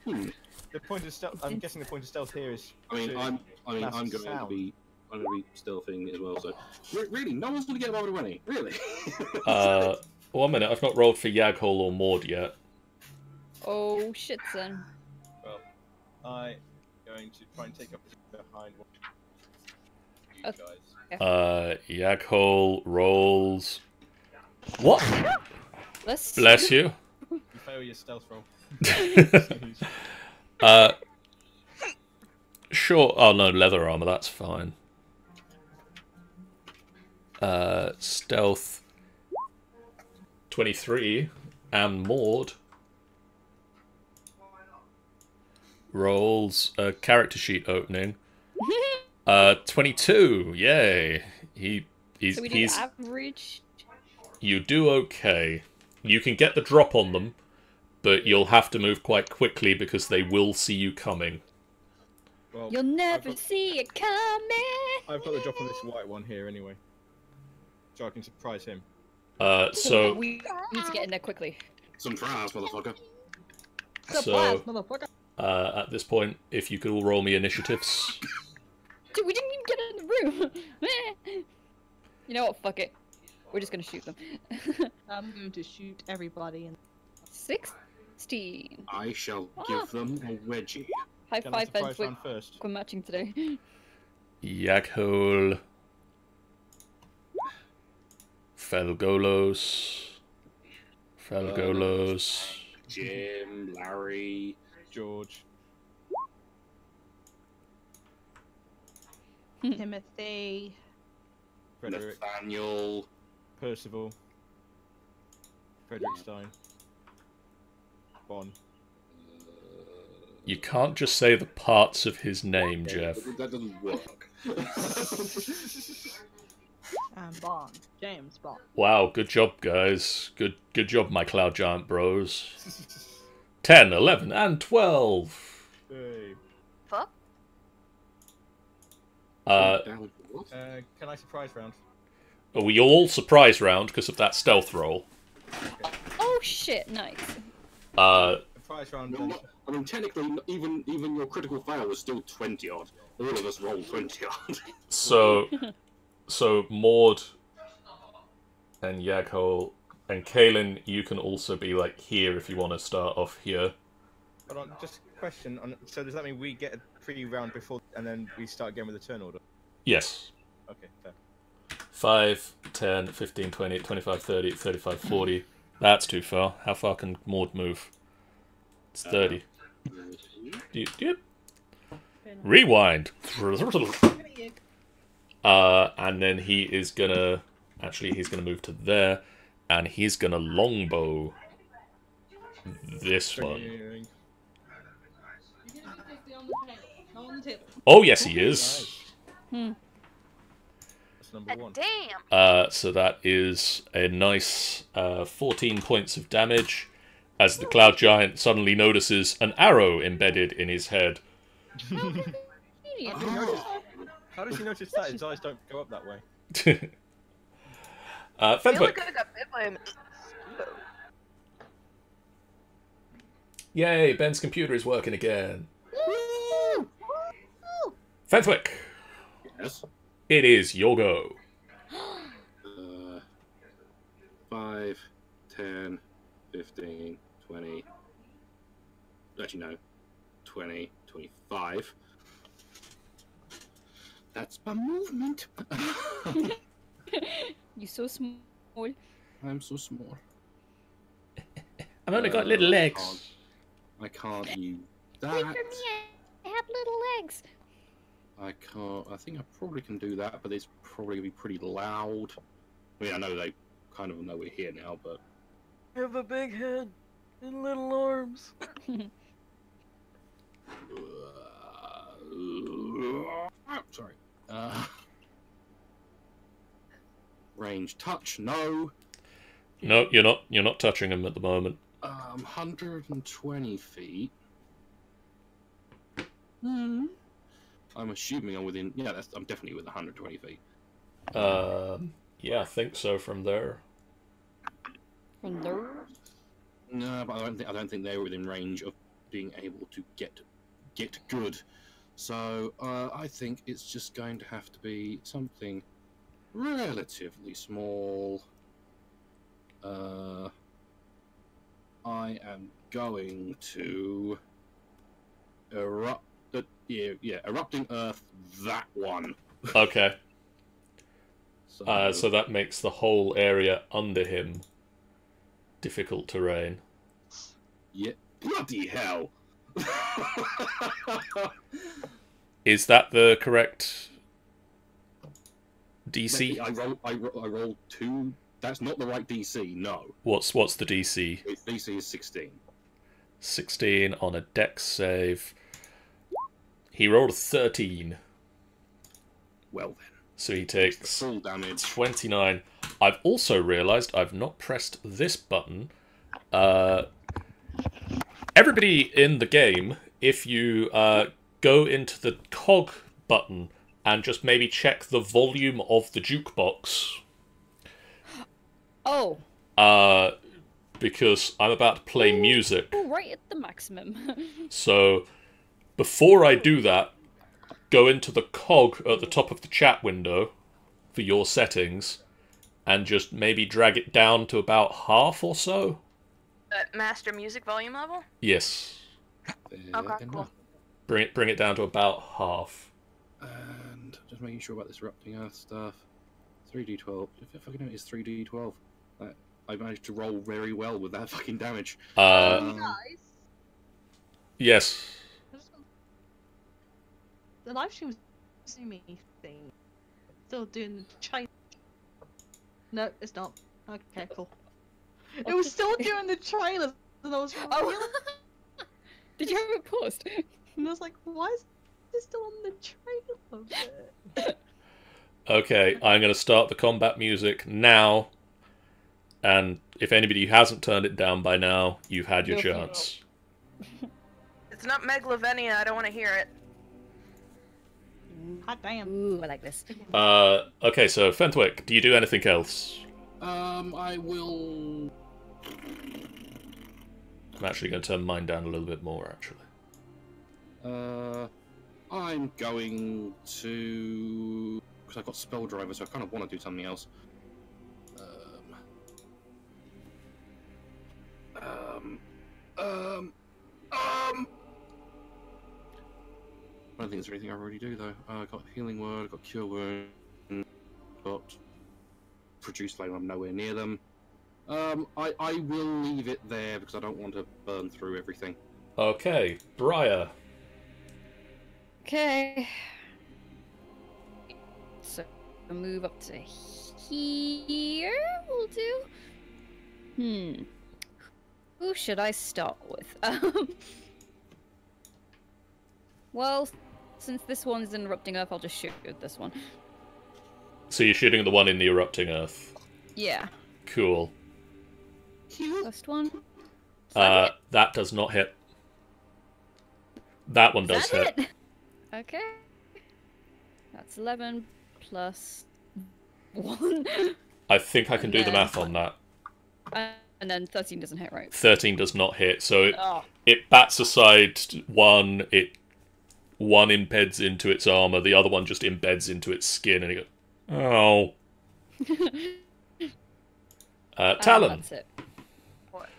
[SPEAKER 6] The point of stealth. I'm guessing the point of stealth here is.
[SPEAKER 4] I mean,
[SPEAKER 6] to
[SPEAKER 4] I'm going
[SPEAKER 6] mask
[SPEAKER 4] to
[SPEAKER 6] sound.
[SPEAKER 4] be stealthing as well. So really, no one's going to get involved with any. Really.
[SPEAKER 1] 1 minute. I've not rolled for Yaghole or Maud yet.
[SPEAKER 5] Oh shit, son.
[SPEAKER 6] Well, I'm going to try and take up behind one. You
[SPEAKER 5] Okay.
[SPEAKER 6] guys.
[SPEAKER 1] Yaghole rolls. What? Bless you.
[SPEAKER 6] You fail your stealth roll.
[SPEAKER 1] Sure. Oh no, leather armor. That's fine. Stealth 23 and Maud rolls a character sheet opening. 22. Yay. He's
[SPEAKER 5] So we do average.
[SPEAKER 1] You do okay. You can get the drop on them, but you'll have to move quite quickly because they will see you coming.
[SPEAKER 6] Well,
[SPEAKER 5] You'll never see it coming.
[SPEAKER 6] I've got the drop on this white one here anyway, so I can surprise him.
[SPEAKER 1] So
[SPEAKER 5] We need to get in there quickly.
[SPEAKER 4] Surprise, motherfucker.
[SPEAKER 3] Surprise, motherfucker.
[SPEAKER 1] at this point, if you could all roll me initiatives.
[SPEAKER 5] Dude, we didn't even get in the room. You know what? Fuck it. We're just gonna shoot them.
[SPEAKER 3] I'm going to shoot everybody.
[SPEAKER 5] 16.
[SPEAKER 4] I shall give them a wedgie.
[SPEAKER 5] High
[SPEAKER 6] Can I
[SPEAKER 5] five,
[SPEAKER 6] surprise
[SPEAKER 5] Fence. We're
[SPEAKER 6] round first?
[SPEAKER 5] matching today.
[SPEAKER 1] Yaghole. Felgolos.
[SPEAKER 4] Jim, Larry,
[SPEAKER 6] George.
[SPEAKER 3] Timothy.
[SPEAKER 6] Frederick.
[SPEAKER 4] Nathaniel.
[SPEAKER 6] Percival. Frederick Stein. Bon.
[SPEAKER 1] You can't just say the parts of his name, Jeff.
[SPEAKER 4] That doesn't work.
[SPEAKER 3] Bond. James Bond.
[SPEAKER 1] Wow, good job, guys. Good job, my Cloud Giant bros. 10, 11, and 12.
[SPEAKER 6] Hey.
[SPEAKER 2] Fuck.
[SPEAKER 6] Can I surprise round?
[SPEAKER 1] We all surprise round because of that stealth roll.
[SPEAKER 5] Oh shit! Nice.
[SPEAKER 6] Surprise round.
[SPEAKER 4] No, I mean, technically, even your critical fail was still 20 odd. All of us rolled 20 odd.
[SPEAKER 1] So Maud and Yaghole and Kaelin, you can also be like here if you want to start off here.
[SPEAKER 6] Hold on, just a question. So does that mean we get a pre-round before, and then we start again with the turn order?
[SPEAKER 1] Yes.
[SPEAKER 6] Okay, fair.
[SPEAKER 1] 5, 10, 15, 20, 25, 30, 35, 40. That's too far. How far can Maud move? It's 30. Yep. Rewind. And then he is gonna... Actually, he's gonna move to there. And he's gonna longbow this one. Oh, yes, he is.
[SPEAKER 6] That's number one.
[SPEAKER 2] Damn.
[SPEAKER 1] So that is a nice 14 points of damage as the Cloud Giant suddenly notices an arrow embedded in his head.
[SPEAKER 6] How does he notice that? His eyes don't go up that way.
[SPEAKER 2] I feel
[SPEAKER 1] Fenwick.
[SPEAKER 2] like I got bit by him.
[SPEAKER 1] Yay, Ben's computer is working again. Fenwick,
[SPEAKER 4] Yes.
[SPEAKER 1] it is your go.
[SPEAKER 4] 5, 10, 15, 20. Actually, no. 20, 25. That's my movement.
[SPEAKER 5] You so small.
[SPEAKER 4] I'm so small.
[SPEAKER 1] I've only got little legs.
[SPEAKER 4] I can't use that.
[SPEAKER 5] Wait for me. I have little legs.
[SPEAKER 4] I can't. I think I probably can do that, but it's probably gonna be pretty loud. I mean, I know they kind of know we're here now, but
[SPEAKER 2] I have a big head and little arms.
[SPEAKER 4] sorry. Range touch, no.
[SPEAKER 1] No, you're not. You're not touching him at the moment.
[SPEAKER 4] 120 feet.
[SPEAKER 3] Hmm.
[SPEAKER 4] I'm assuming I'm within. Yeah, I'm definitely within 120 feet.
[SPEAKER 1] Yeah, I think so. From there.
[SPEAKER 5] From there.
[SPEAKER 4] No, but I don't think they were within range of being able to get good. So I think it's just going to have to be something relatively small. I am going to erupting Earth. That one.
[SPEAKER 1] Okay.
[SPEAKER 4] So,
[SPEAKER 1] So that makes the whole area under him difficult terrain.
[SPEAKER 4] yeah, bloody hell!
[SPEAKER 1] Is that the correct DC?
[SPEAKER 4] I rolled 2. That's not the right DC. No,
[SPEAKER 1] What's the DC?
[SPEAKER 4] its DC is 16.
[SPEAKER 1] 16 on a Dex save. He rolled a 13,
[SPEAKER 4] Well then,
[SPEAKER 1] so he takes
[SPEAKER 4] full damage.
[SPEAKER 1] 29. I've also realised I've not pressed this button. Everybody in the game, if you go into the cog button and just maybe check the volume of the jukebox,
[SPEAKER 5] Oh,
[SPEAKER 1] because I'm about to play music.
[SPEAKER 5] right at the maximum.
[SPEAKER 1] So before I do that, go into the cog at the top of the chat window for your settings and just maybe drag it down to about half or so.
[SPEAKER 2] Master music volume level?
[SPEAKER 1] Yes.
[SPEAKER 2] Okay, cool.
[SPEAKER 1] Bring it down to about half.
[SPEAKER 4] And just making sure about this erupting Earth stuff. 3d12. If I fucking know it's 3d12. I managed to roll very well with that fucking damage.
[SPEAKER 3] You guys,
[SPEAKER 1] Yes.
[SPEAKER 3] the live stream was me thing. Still doing the China. No, it's not. Okay, cool. It was still doing the trailers, and I was
[SPEAKER 5] Oh. Did you have it paused?
[SPEAKER 3] and I was like, why is this still on the trailer bit?
[SPEAKER 1] Okay, I'm going to start the combat music now. And if anybody hasn't turned it down by now, you've had your
[SPEAKER 5] Go for it.
[SPEAKER 1] chance.
[SPEAKER 2] It's not Megalovania, I don't want to hear it.
[SPEAKER 3] Hot damn.
[SPEAKER 5] Ooh, I like this.
[SPEAKER 1] Okay, so Fenthwick, do you do anything else?
[SPEAKER 4] I will.
[SPEAKER 1] I'm actually going to turn mine down a little bit more, actually.
[SPEAKER 4] I'm going to, because I've got spell driver, so I kind of want to do something else. I don't think there's anything I already do though. I got healing word, I got cure wound, got produce flame. I'm nowhere near them. I will leave it there because I don't want to burn through everything.
[SPEAKER 1] Okay, Briar.
[SPEAKER 5] Okay. So we'll move up to here. We'll do. Who should I start with? Well, since this one's in erupting earth, I'll just shoot at this one.
[SPEAKER 1] So you're shooting the one in the erupting earth.
[SPEAKER 5] Yeah.
[SPEAKER 1] Cool.
[SPEAKER 5] First one.
[SPEAKER 1] That does not hit. That one does
[SPEAKER 5] Is that
[SPEAKER 1] hit.
[SPEAKER 5] it? Okay. That's 11 plus 1.
[SPEAKER 1] I think I can do the
[SPEAKER 5] then-
[SPEAKER 1] math on that.
[SPEAKER 5] And then 13 doesn't hit, right?
[SPEAKER 1] 13 does not hit, so
[SPEAKER 5] Oh.
[SPEAKER 1] it bats aside one, one embeds into its armor, the other one just embeds into its skin, and it goes, oh. Talon,
[SPEAKER 5] That's it.
[SPEAKER 2] What?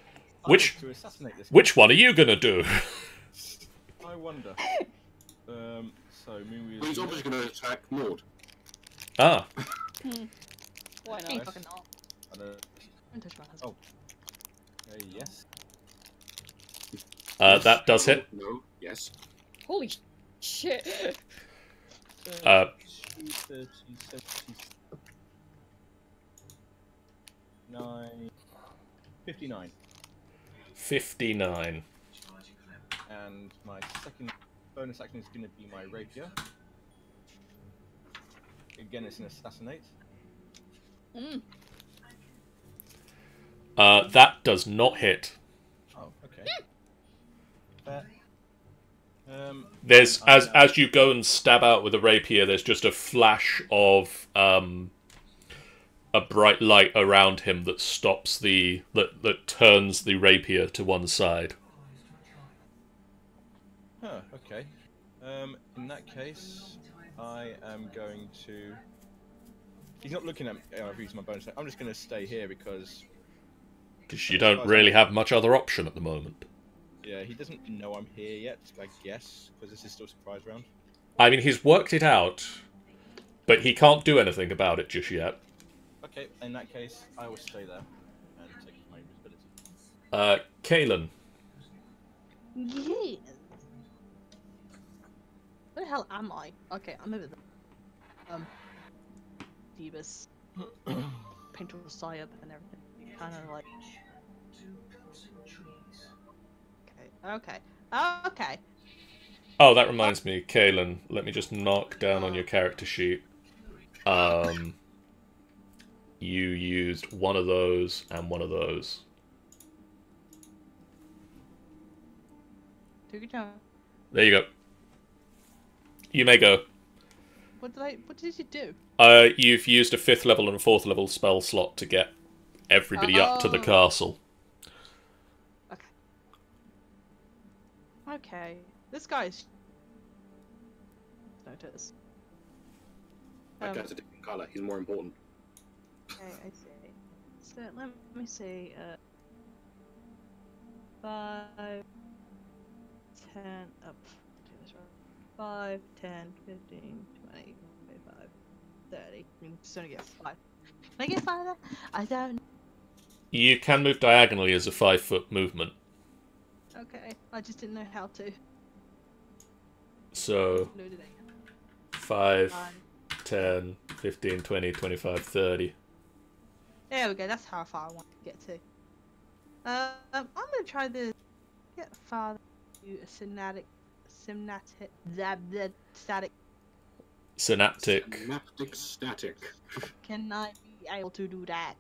[SPEAKER 6] I
[SPEAKER 1] Which-
[SPEAKER 6] wish to assassinate this
[SPEAKER 1] which one are you gonna do?
[SPEAKER 6] guy. I wonder. So Moonwheel.
[SPEAKER 4] Well, he's obviously going to attack Maud.
[SPEAKER 1] Ah,
[SPEAKER 5] Why
[SPEAKER 3] Ain't
[SPEAKER 5] not?
[SPEAKER 3] fucking not. Don't touch my husband.
[SPEAKER 6] Yes.
[SPEAKER 1] that does hit.
[SPEAKER 4] No, yes.
[SPEAKER 5] Holy shit.
[SPEAKER 1] Uh,
[SPEAKER 6] 30, 79, 59.
[SPEAKER 1] 59.
[SPEAKER 6] And my second bonus action is going to be my rapier. Again, it's an assassinate.
[SPEAKER 1] That does not hit.
[SPEAKER 6] Oh, okay. Fair.
[SPEAKER 1] There's as you go and stab out with a rapier, there's just a flash of a bright light around him that stops that turns the rapier to one side.
[SPEAKER 6] Huh, okay. In that case, I am going to... He's not looking at me. I've used my bonus. I'm just going to stay here because...
[SPEAKER 1] Because you don't really have much other option at the moment.
[SPEAKER 6] Yeah, he doesn't know I'm here yet, I guess, because this is still surprise round.
[SPEAKER 1] I mean, he's worked it out, but he can't do anything about it just yet.
[SPEAKER 6] Okay, in that case, I will stay there and take my invisibility.
[SPEAKER 1] Kalen.
[SPEAKER 3] Yes. Where the hell am I? Okay, I'm over there. Phoebus. Painter Sayab and everything. Kind of like... Okay. Okay.
[SPEAKER 1] Oh, that reminds me, Kalen. Let me just knock down on your character sheet. You used one of those and one of those.
[SPEAKER 3] Take your time.
[SPEAKER 1] There you go. You may go.
[SPEAKER 3] What did you do?
[SPEAKER 1] You've used a 5th level and a 4th level spell slot to get everybody up to the castle.
[SPEAKER 3] Okay. Okay. This guy's... Notice.
[SPEAKER 4] That guy's a different colour. He's more important.
[SPEAKER 3] Okay, I see. So let me see. 5, 10, up. 5, 10, 15, 20, 25, 30. I'm just gonna get 5. Can I get 5 there? I don't know.
[SPEAKER 1] You can move diagonally as a 5-foot movement.
[SPEAKER 3] Okay, I just didn't know how to.
[SPEAKER 1] So,
[SPEAKER 3] Load it in.
[SPEAKER 1] 5, 10, 15, 20, 25, 30.
[SPEAKER 3] There we go, that's how far I want to get to. I'm gonna try the get farther to a synaptic
[SPEAKER 1] Synaptic.
[SPEAKER 4] Static.
[SPEAKER 3] Can I be able to do that?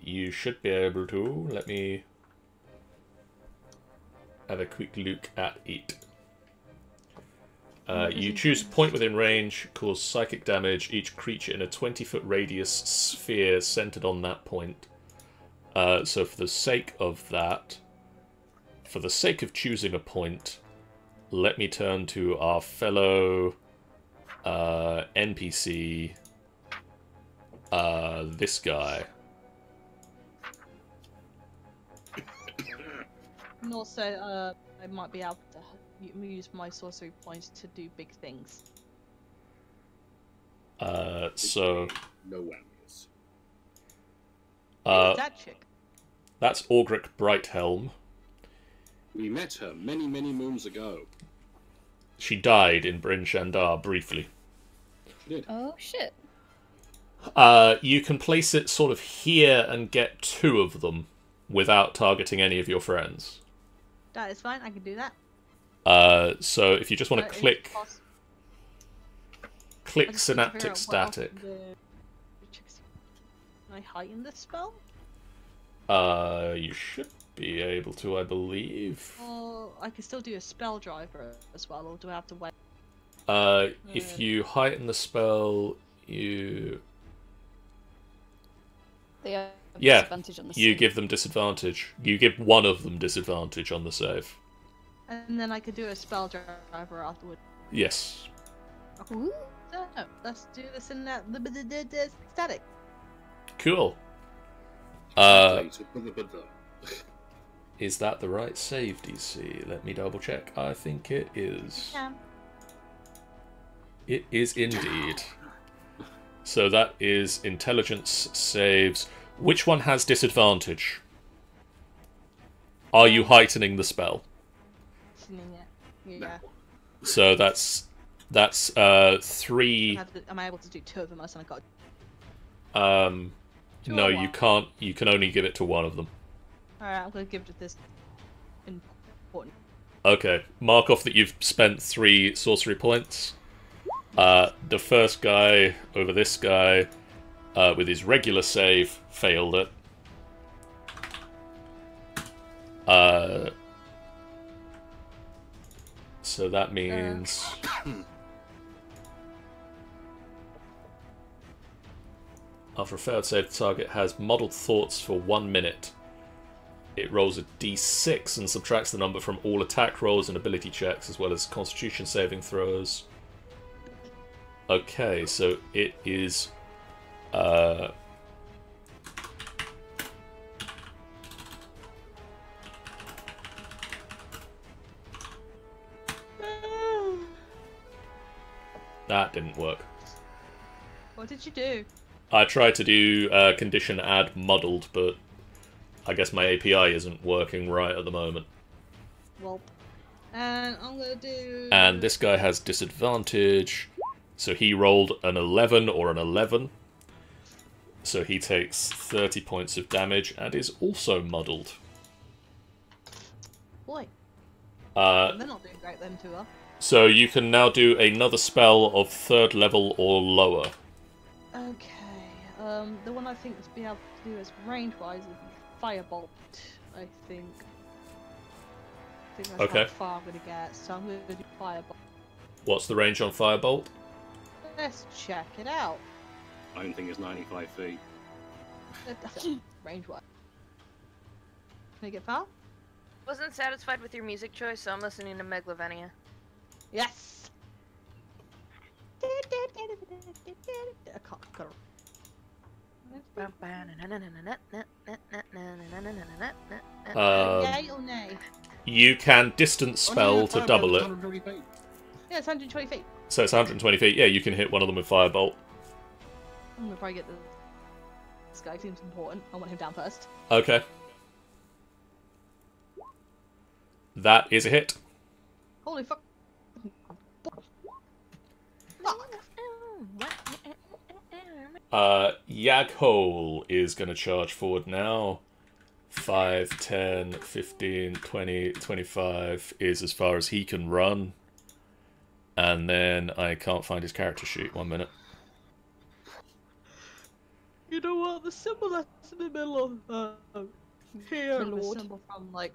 [SPEAKER 1] You should be able to. Let me have a quick look at it. You choose a point within range, cause psychic damage, each creature in a 20-foot radius sphere centered on that point. So for the sake of that, for the sake of choosing a point, let me turn to our fellow NPC, this guy.
[SPEAKER 3] And also, I might be able to use my sorcery points to do big things.
[SPEAKER 1] So...
[SPEAKER 4] No whammies.
[SPEAKER 3] That chick.
[SPEAKER 1] That's Augric Brighthelm.
[SPEAKER 4] We met her many, many moons ago.
[SPEAKER 1] She died in Bryn Shandar briefly.
[SPEAKER 4] She did.
[SPEAKER 5] Oh shit.
[SPEAKER 1] You can place it sort of here and get 2 of them without targeting any of your friends.
[SPEAKER 3] That is fine, I can do that.
[SPEAKER 1] So if you just want to click Synaptic Static.
[SPEAKER 3] Can I heighten this spell?
[SPEAKER 1] You should be able to, I believe.
[SPEAKER 3] Or I can still do a spell driver as well, or do I have to wait?
[SPEAKER 1] If you heighten the spell, you...
[SPEAKER 5] They have
[SPEAKER 1] Yeah,
[SPEAKER 5] disadvantage on the
[SPEAKER 1] you
[SPEAKER 5] save.
[SPEAKER 1] give them disadvantage. You give one of them disadvantage on the save.
[SPEAKER 3] And then I could do a spell driver afterward.
[SPEAKER 1] Yes.
[SPEAKER 5] Ooh.
[SPEAKER 3] So, let's do this in that static.
[SPEAKER 1] Cool.
[SPEAKER 4] Exactly, so
[SPEAKER 1] Is that the right save DC? Let me double check. I think it is.
[SPEAKER 3] Yeah.
[SPEAKER 1] It is indeed. So that is intelligence saves. Which one has disadvantage? Are you heightening the spell?
[SPEAKER 3] Yeah.
[SPEAKER 1] So that's 3.
[SPEAKER 3] Am I able to do 2 of them? Unless I got.
[SPEAKER 1] No, you can't. You can only give it to one of them.
[SPEAKER 3] Alright, I'm gonna give it this important.
[SPEAKER 1] Okay, mark off that you've spent 3 sorcery points. The first guy over this guy, with his regular save, failed it. So that means... After a failed save, the target has muddled thoughts for 1 minute. It rolls a d6 and subtracts the number from all attack rolls and ability checks, as well as constitution saving throws. Okay, so it is... That didn't work.
[SPEAKER 3] What did you do?
[SPEAKER 1] I tried to do condition add muddled, but I guess my API isn't working right at the moment.
[SPEAKER 3] Well, and I'm gonna do.
[SPEAKER 1] And this guy has disadvantage, so he rolled an 11 or an 11. So he takes 30 points of damage and is also muddled.
[SPEAKER 3] Boy.
[SPEAKER 1] Uh,
[SPEAKER 3] They're not doing great then, too, huh?
[SPEAKER 1] so you can now do another spell of 3rd level or lower.
[SPEAKER 3] Okay. The one I think to be able to do as range-wise is Firebolt, I think. I think that's
[SPEAKER 1] Okay.
[SPEAKER 3] how far I'm gonna get, so I'm gonna do Firebolt.
[SPEAKER 1] What's the range on Firebolt?
[SPEAKER 3] Let's check it out.
[SPEAKER 4] I don't think it's 95 feet.
[SPEAKER 3] Range-wise. Can I get far?
[SPEAKER 2] Wasn't satisfied with your music choice, so I'm listening to Megalovania.
[SPEAKER 3] Yes! I can't. Yay or nay?
[SPEAKER 1] You can distance spell to double it.
[SPEAKER 3] Yeah, it's 120 feet.
[SPEAKER 1] So it's 120 feet. Yeah, you can hit one of them with Firebolt.
[SPEAKER 3] I'm gonna probably get this guy. Seems important. I want him down first.
[SPEAKER 1] Okay. That is a hit.
[SPEAKER 3] Holy fuck!
[SPEAKER 1] Yaghole is going to charge forward now. 5, 10, 15, 20, 25 is as far as he can run. And then I can't find his character sheet. 1 minute.
[SPEAKER 3] You know what? The symbol that's in the middle of here, the symbol from like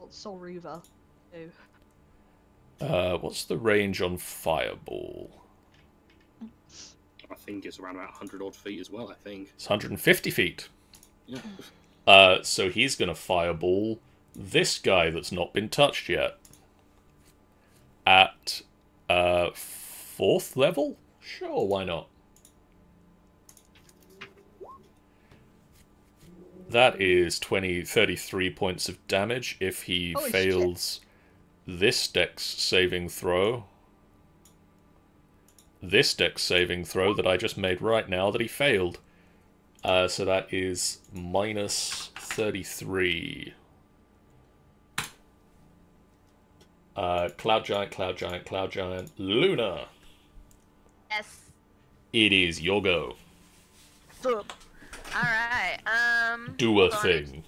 [SPEAKER 3] Soul Reaver.
[SPEAKER 1] What's the range on Fireball?
[SPEAKER 4] I think it's around about 100 odd feet as well, I think.
[SPEAKER 1] It's 150 feet.
[SPEAKER 4] Yeah.
[SPEAKER 1] So he's going to Fireball this guy that's not been touched yet. At 4th level? Sure, why not? That is 33 points of damage if he
[SPEAKER 3] Holy
[SPEAKER 1] fails this dex saving throw. This dex saving throw that I just made right now that he failed. So that is minus 33. Cloud Giant, Cloud Giant, Cloud Giant, Luna.
[SPEAKER 2] Yes.
[SPEAKER 1] It is your go.
[SPEAKER 2] Alright,
[SPEAKER 1] Do a
[SPEAKER 2] so
[SPEAKER 1] thing.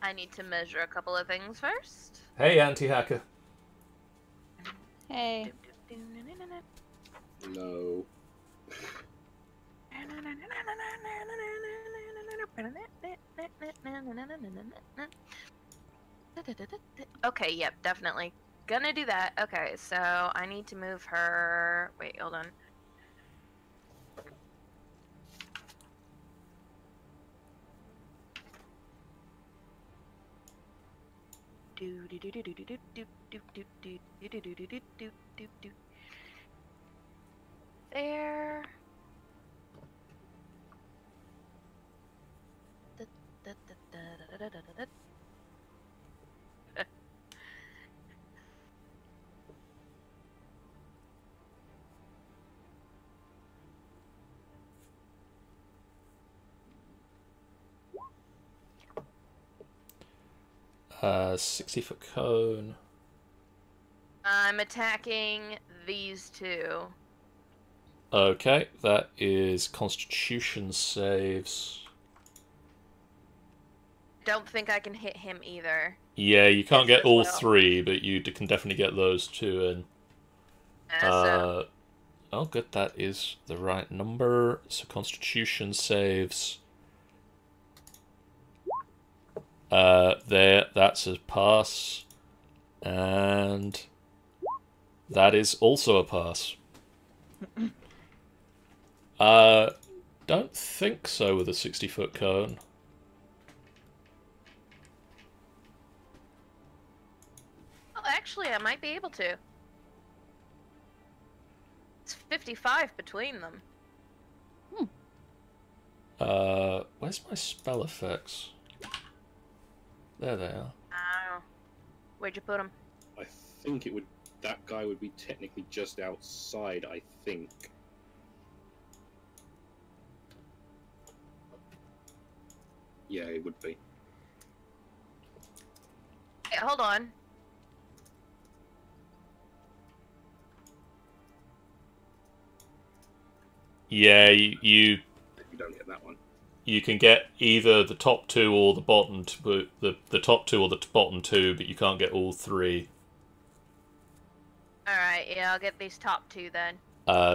[SPEAKER 2] I need to measure a couple of things first.
[SPEAKER 1] Hey, anti-hacker.
[SPEAKER 5] Hey.
[SPEAKER 4] No.
[SPEAKER 2] Okay, yep, definitely. Gonna do that. Okay, so I need to move her... Wait, hold on. There.
[SPEAKER 1] Uh, 60-foot cone.
[SPEAKER 2] I'm attacking these two.
[SPEAKER 1] Okay, that is Constitution saves.
[SPEAKER 2] Don't think I can hit him either.
[SPEAKER 1] Yeah, you can't
[SPEAKER 2] Yes,
[SPEAKER 1] get
[SPEAKER 2] as
[SPEAKER 1] all
[SPEAKER 2] well.
[SPEAKER 1] 3, but you can definitely get those 2 in.
[SPEAKER 2] So
[SPEAKER 1] Oh, good, that is the right number. So Constitution saves. There, that's a pass. And that is also a pass. Don't think so with a 60-foot cone.
[SPEAKER 2] actually, I might be able to. It's 55 between them.
[SPEAKER 1] Where's my spell effects? There they are.
[SPEAKER 2] Oh. Where'd you put them?
[SPEAKER 4] I think it would. That guy would be technically just outside. I think. Yeah, it would be.
[SPEAKER 2] Hey, hold on.
[SPEAKER 1] Yeah, you
[SPEAKER 4] You don't get that one.
[SPEAKER 1] you can get either the top two or the bottom two, the top two or the bottom two, but you can't get all three.
[SPEAKER 2] Alright, yeah, I'll get these top two then.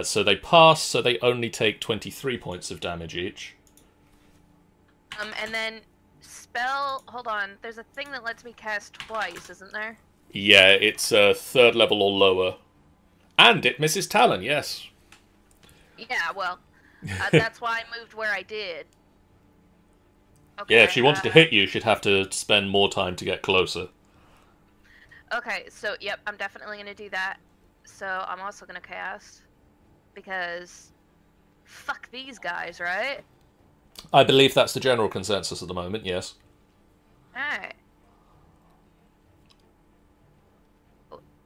[SPEAKER 1] So they pass, so they only take 23 points of damage each.
[SPEAKER 2] And then spell. Hold on. There's a thing that lets me cast twice, isn't there?
[SPEAKER 1] Yeah, it's 3rd level or lower. And it misses Talon, yes.
[SPEAKER 2] Yeah, well, that's why I moved where I did. Okay,
[SPEAKER 1] Yeah, if she wanted to hit you, she'd have to spend more time to get closer.
[SPEAKER 2] Okay, so yep, I'm definitely gonna do that. So I'm also gonna cast because fuck these guys, right?
[SPEAKER 1] I believe that's the general consensus at the moment, yes.
[SPEAKER 2] Alright.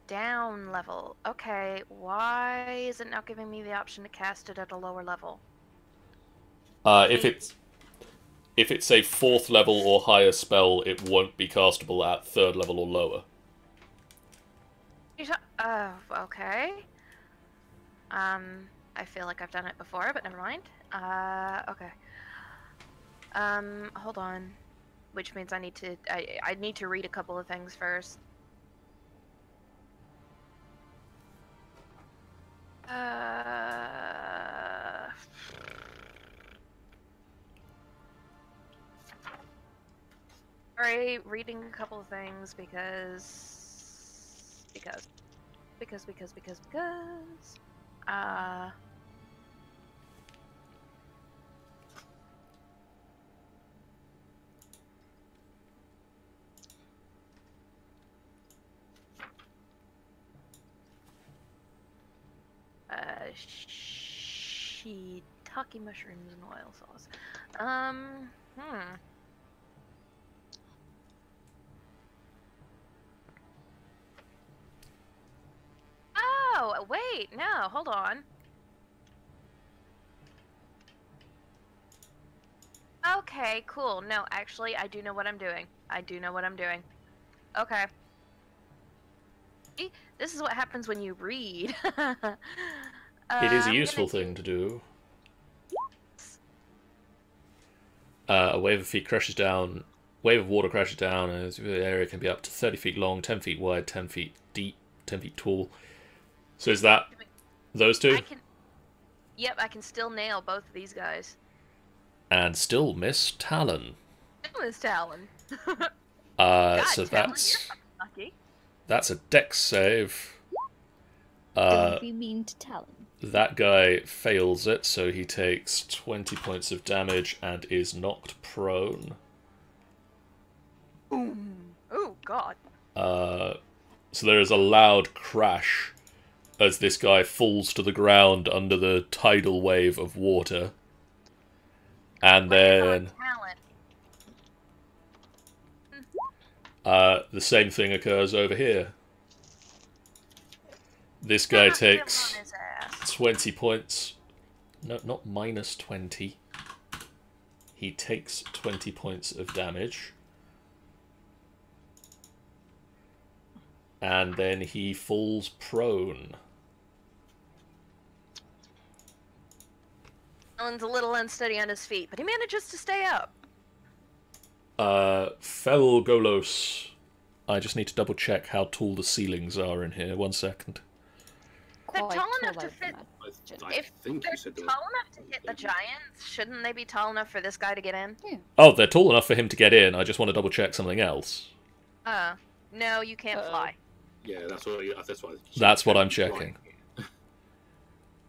[SPEAKER 2] Down level. Okay, why is it not giving me the option to cast it at a lower level?
[SPEAKER 1] If it's a 4th level or higher spell, it won't be castable at 3rd level or lower.
[SPEAKER 2] Okay. I feel like I've done it before, but never mind. Okay. Hold on. Which means I need to read a couple of things first. Sorry, reading a couple of things because. Shiitake mushrooms and oil sauce. Oh, wait, no, hold on. Okay, cool. No, actually, I do know what I'm doing. Okay. See, this is what happens when you read.
[SPEAKER 1] It is a useful thing to do. A wave of feet crashes down. Wave of water crashes down, and the area can be up to 30 feet long, 10 feet wide, 10 feet deep, 10 feet tall. So is that those two?
[SPEAKER 2] Yep, I can still nail both of these guys.
[SPEAKER 1] And still miss Talon.
[SPEAKER 2] Still miss Talon.
[SPEAKER 1] So
[SPEAKER 2] Talon, you're lucky.
[SPEAKER 1] that's a dex save.
[SPEAKER 5] Don't be mean to Talon.
[SPEAKER 1] That guy fails it, so he takes 20 points of damage and is knocked prone.
[SPEAKER 2] Oh, God.
[SPEAKER 1] So there is a loud crash as this guy falls to the ground under the tidal wave of water. And then the same thing occurs over here. This guy takes 20 points. No, not minus 20. He takes 20 points of damage. And then he falls prone.
[SPEAKER 2] Alan's a little unsteady on his feet, but he manages to stay up.
[SPEAKER 1] Fel Golos. I just need to double check how tall the ceilings are in here. 1 second.
[SPEAKER 2] They're tall enough to fit.
[SPEAKER 4] I think you
[SPEAKER 2] They're
[SPEAKER 4] said
[SPEAKER 2] tall enough to hit the giants. Shouldn't they be tall enough for this guy to get in?
[SPEAKER 5] Yeah.
[SPEAKER 1] Oh, they're tall enough for him to get in. I just want to double check something else.
[SPEAKER 2] No, you can't fly.
[SPEAKER 4] Yeah, that's what.
[SPEAKER 1] That's what I'm checking.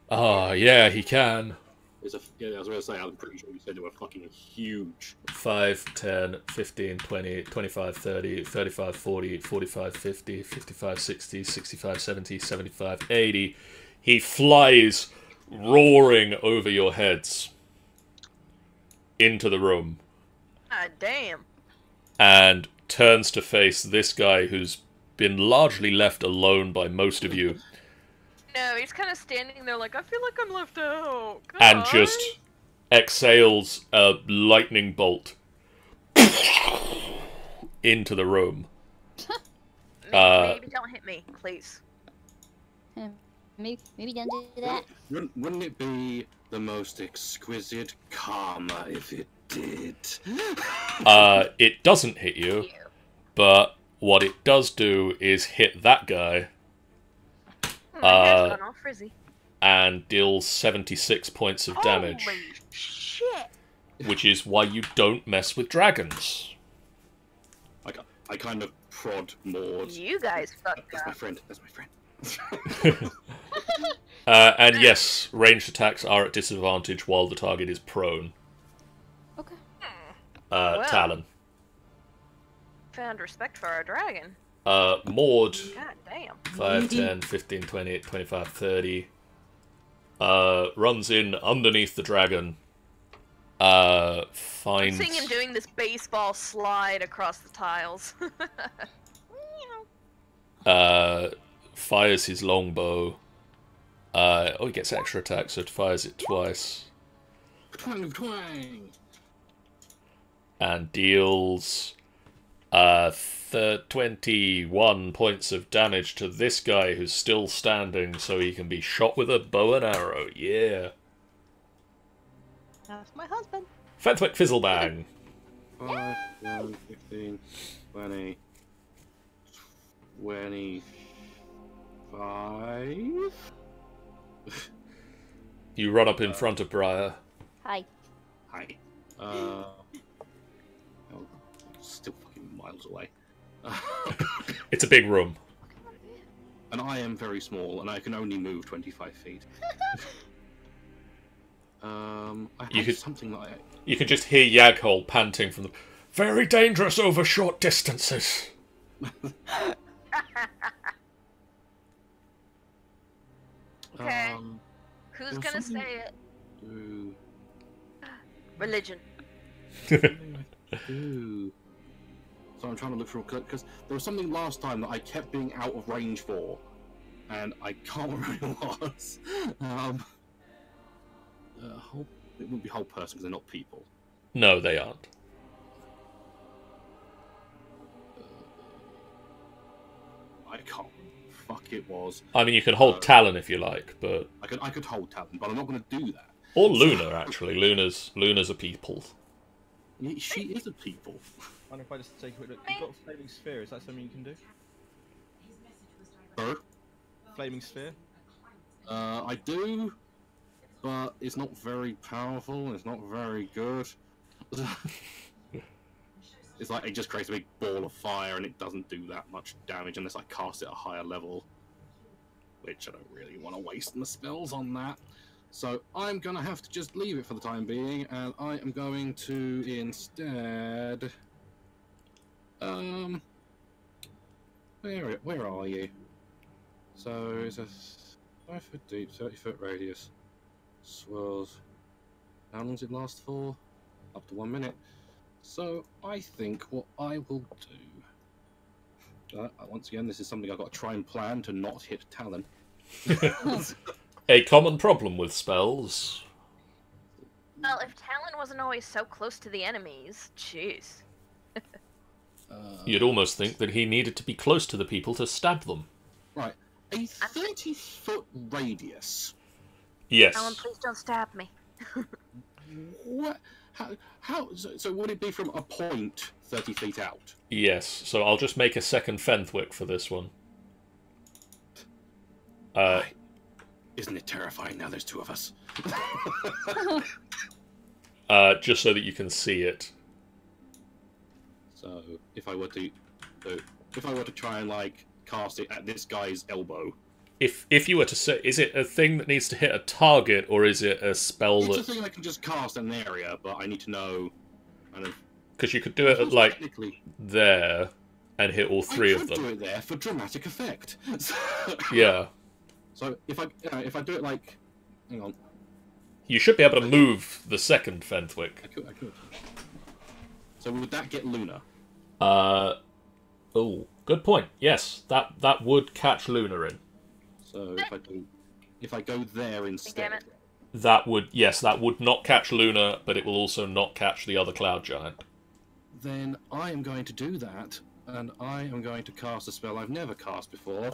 [SPEAKER 1] Ah, yeah, he can.
[SPEAKER 4] Yeah, I was going to say, I'm pretty sure you said they were fucking huge.
[SPEAKER 1] 5, 10, 15, 20, 25, 30, 35, 40, 45, 50, 55, 60, 65, 70, 75, 80. He flies roaring over your heads into the room
[SPEAKER 2] Ah, damn.
[SPEAKER 1] and turns to face this guy who's been largely left alone by most of you
[SPEAKER 2] No, he's kind of standing there like, I feel like I'm left out.
[SPEAKER 1] and
[SPEAKER 2] Guys."
[SPEAKER 1] just exhales a lightning bolt into the room.
[SPEAKER 2] Maybe don't hit me, please.
[SPEAKER 5] Maybe don't do that.
[SPEAKER 4] Wouldn't it be the most exquisite karma if it did?
[SPEAKER 1] It doesn't hit you, but what it does do is hit that guy
[SPEAKER 2] My hair's gone all frizzy.
[SPEAKER 1] and deals 76 points of damage,
[SPEAKER 2] Holy shit!
[SPEAKER 1] which is why you don't mess with dragons.
[SPEAKER 4] I kind of prod Maud.
[SPEAKER 2] You guys fucked
[SPEAKER 4] That's my
[SPEAKER 2] up.
[SPEAKER 4] friend. That's my friend.
[SPEAKER 1] And yes, ranged attacks are at disadvantage while the target is prone.
[SPEAKER 5] Okay.
[SPEAKER 2] Well.
[SPEAKER 1] Talon.
[SPEAKER 2] Found respect for our dragon.
[SPEAKER 1] Maud,
[SPEAKER 2] God damn.
[SPEAKER 1] 5, 10, 15, 20, 25, 30. Runs in underneath the dragon.
[SPEAKER 2] I'm
[SPEAKER 1] Finds...
[SPEAKER 2] seeing him doing this baseball slide across the tiles.
[SPEAKER 1] Fires his longbow. He gets extra attacks, so it fires it twice.
[SPEAKER 4] Twang, twang.
[SPEAKER 1] And deals 21 points of damage to this guy who's still standing, so he can be shot with a bow and arrow. Yeah.
[SPEAKER 3] That's my husband.
[SPEAKER 1] Fenthwick Fizzlebang.
[SPEAKER 4] 5, 10, 15, 20, 25.
[SPEAKER 1] You run up in front of Briar.
[SPEAKER 5] Hi.
[SPEAKER 4] Hi. Oh, still fucking miles away.
[SPEAKER 1] It's a big room.
[SPEAKER 4] And I am very small, and I can only move 25 feet. I
[SPEAKER 1] You
[SPEAKER 4] have
[SPEAKER 1] could-
[SPEAKER 4] something that I...
[SPEAKER 1] You can just hear Yaghol panting from the... Very dangerous over short distances.
[SPEAKER 2] Okay.
[SPEAKER 4] Um,
[SPEAKER 2] Who's
[SPEAKER 4] Well,
[SPEAKER 2] gonna
[SPEAKER 4] something-
[SPEAKER 2] say it?
[SPEAKER 4] do,
[SPEAKER 2] Religion.
[SPEAKER 4] do. So I'm trying to look for... Because there was something last time that I kept being out of range for, and I can't remember what it was. It wouldn't be whole person because they're not people.
[SPEAKER 1] No, they aren't.
[SPEAKER 4] I can't remember. Fuck it was.
[SPEAKER 1] I mean, you can hold Talon if you like, but...
[SPEAKER 4] I could hold Talon, but I'm not going to do that.
[SPEAKER 1] Or Luna, actually. Luna's a people.
[SPEAKER 4] She is a people.
[SPEAKER 6] Mind if I just take a quick look? You've got a flaming sphere. Is that something you can do?
[SPEAKER 4] Her?
[SPEAKER 6] Flaming sphere?
[SPEAKER 4] I do, but it's not very powerful. It's not very good. It's like it just creates a big ball of fire, and it doesn't do that much damage unless I cast it at a higher level, which I don't really want to waste my spells on that. So I'm gonna have to just leave it for the time being, and I am going to instead. Where are you? So it's a 5 foot deep, 30-foot radius. Swirls. How long does it last for? Up to 1 minute. So I think what I will do. Once again, this is something I've got to try and plan to not hit Talon.
[SPEAKER 1] A common problem with spells.
[SPEAKER 2] Well, if Talon wasn't always so close to the enemies, jeez.
[SPEAKER 1] You'd almost think that he needed to be close to the people to stab them.
[SPEAKER 4] Right. A 30-foot radius.
[SPEAKER 1] Yes.
[SPEAKER 2] Talon, please don't stab me.
[SPEAKER 4] What? How? So would it be from a point 30 feet out?
[SPEAKER 1] Yes, so I'll just make a second Fenthwick for this one.
[SPEAKER 4] Isn't it terrifying now there's two of us?
[SPEAKER 1] Just so that you can see it.
[SPEAKER 4] So if I were to try and like cast it at this guy's elbow,
[SPEAKER 1] if you were to say, is it a thing that needs to hit a target, or is it a spell
[SPEAKER 4] It's a
[SPEAKER 1] that?
[SPEAKER 4] thing I can just cast in an area, but I need to know kind of.
[SPEAKER 1] Because you could do it at, like,
[SPEAKER 4] Technically,
[SPEAKER 1] there and hit all three
[SPEAKER 4] I
[SPEAKER 1] of
[SPEAKER 4] could do
[SPEAKER 1] them.
[SPEAKER 4] it there for dramatic effect.
[SPEAKER 1] Yeah.
[SPEAKER 4] So if I do it like, hang on,
[SPEAKER 1] You should be able to move the second Fenthwick.
[SPEAKER 4] I could. So would that get Luna?
[SPEAKER 1] Oh, good point. Yes, that would catch Luna in.
[SPEAKER 4] So if I go there instead,
[SPEAKER 2] it.
[SPEAKER 1] That would not catch Luna, but it will also not catch the other Cloud Giant.
[SPEAKER 4] then I am going to do that, and I am going to cast a spell I've never cast before.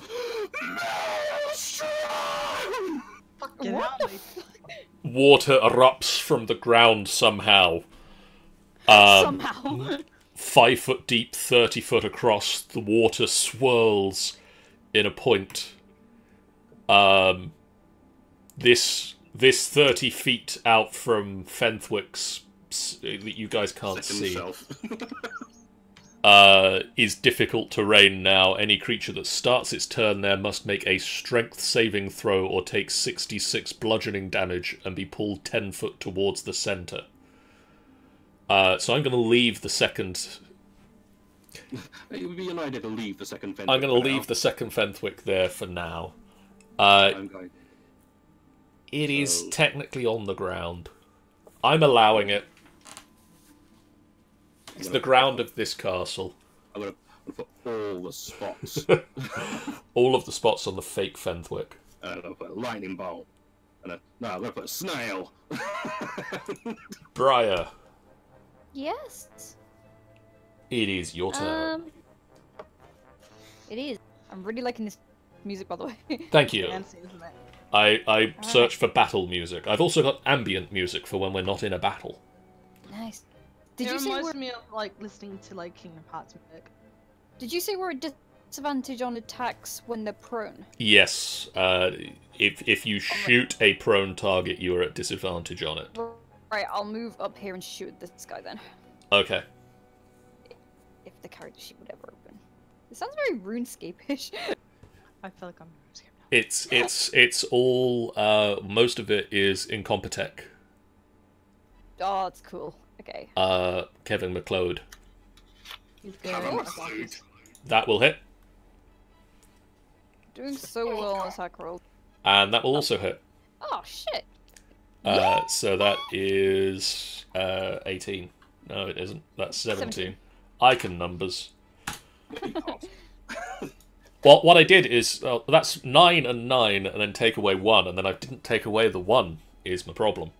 [SPEAKER 3] Get out of me.
[SPEAKER 1] Water erupts from the ground somehow.
[SPEAKER 5] Somehow.
[SPEAKER 1] 5 foot deep, 30 foot across, the water swirls in a point. This 30 feet out from Fenthwick's that you guys can't
[SPEAKER 4] Second
[SPEAKER 1] see
[SPEAKER 4] self.
[SPEAKER 1] is difficult terrain now. Any creature that starts its turn there must make a strength saving throw or take 66 bludgeoning damage and be pulled 10 foot towards the center. So I'm going to leave the second.
[SPEAKER 4] It would be an idea to leave the second Fenwick.
[SPEAKER 1] I'm going to leave the second Fenthwick there for now.
[SPEAKER 4] I'm going.
[SPEAKER 1] It is
[SPEAKER 4] So-
[SPEAKER 1] technically on the ground. I'm allowing it. It's the ground of this castle.
[SPEAKER 4] I'm gonna put all the spots.
[SPEAKER 1] All of the spots on the fake Fenthwick.
[SPEAKER 4] I'm gonna put a lightning bolt. I'm gonna put a snail.
[SPEAKER 1] Briar,
[SPEAKER 5] Yes.
[SPEAKER 1] it is your turn.
[SPEAKER 5] It is. I'm really liking this music, by the way.
[SPEAKER 1] Thank you.
[SPEAKER 3] Fancy, isn't it?
[SPEAKER 1] I search for battle music. I've also got ambient music for when we're not in a battle.
[SPEAKER 5] Nice. Did
[SPEAKER 3] It
[SPEAKER 5] you say
[SPEAKER 3] reminds
[SPEAKER 5] we're
[SPEAKER 3] me of like listening to like Kingdom Hearts music.
[SPEAKER 5] we're at disadvantage on attacks when they're prone?
[SPEAKER 1] Yes, if you shoot a prone target, you are at disadvantage on it.
[SPEAKER 5] Right, I'll move up here and shoot this guy then.
[SPEAKER 1] Okay.
[SPEAKER 5] If the character sheet would ever open. It sounds very RuneScape-ish.
[SPEAKER 3] I feel like I'm scared now.
[SPEAKER 1] It's all most of it is in Compotech.
[SPEAKER 5] Oh, that's cool. Okay.
[SPEAKER 1] Kevin McLeod.
[SPEAKER 3] He's good.
[SPEAKER 1] That will hit,
[SPEAKER 5] Doing so well on attack roll.
[SPEAKER 1] and that will also hit.
[SPEAKER 5] Oh, shit.
[SPEAKER 1] So that is 18. No, it isn't. That's 17.
[SPEAKER 5] 17.
[SPEAKER 1] I can numbers. Well, what I did is that's 9 and 9, and then take away 1, and then I didn't take away the 1 is my problem.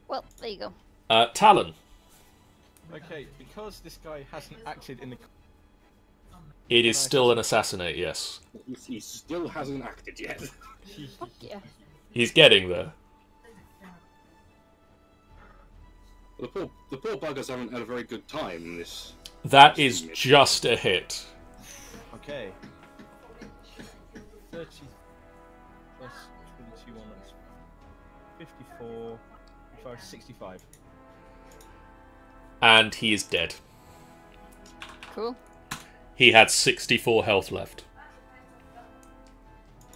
[SPEAKER 5] Well, there you go.
[SPEAKER 1] Talon.
[SPEAKER 6] Okay, because this guy hasn't acted in the.
[SPEAKER 1] It is still an assassinate, yes.
[SPEAKER 4] He still hasn't acted yet.
[SPEAKER 5] Fuck yeah.
[SPEAKER 1] He's getting there.
[SPEAKER 4] The poor buggers haven't had a very good time in this.
[SPEAKER 1] That is just a hit.
[SPEAKER 6] Okay. 30 plus 22 on that's 54, 55, 65.
[SPEAKER 1] And he is dead.
[SPEAKER 5] Cool.
[SPEAKER 1] He had 64 health left.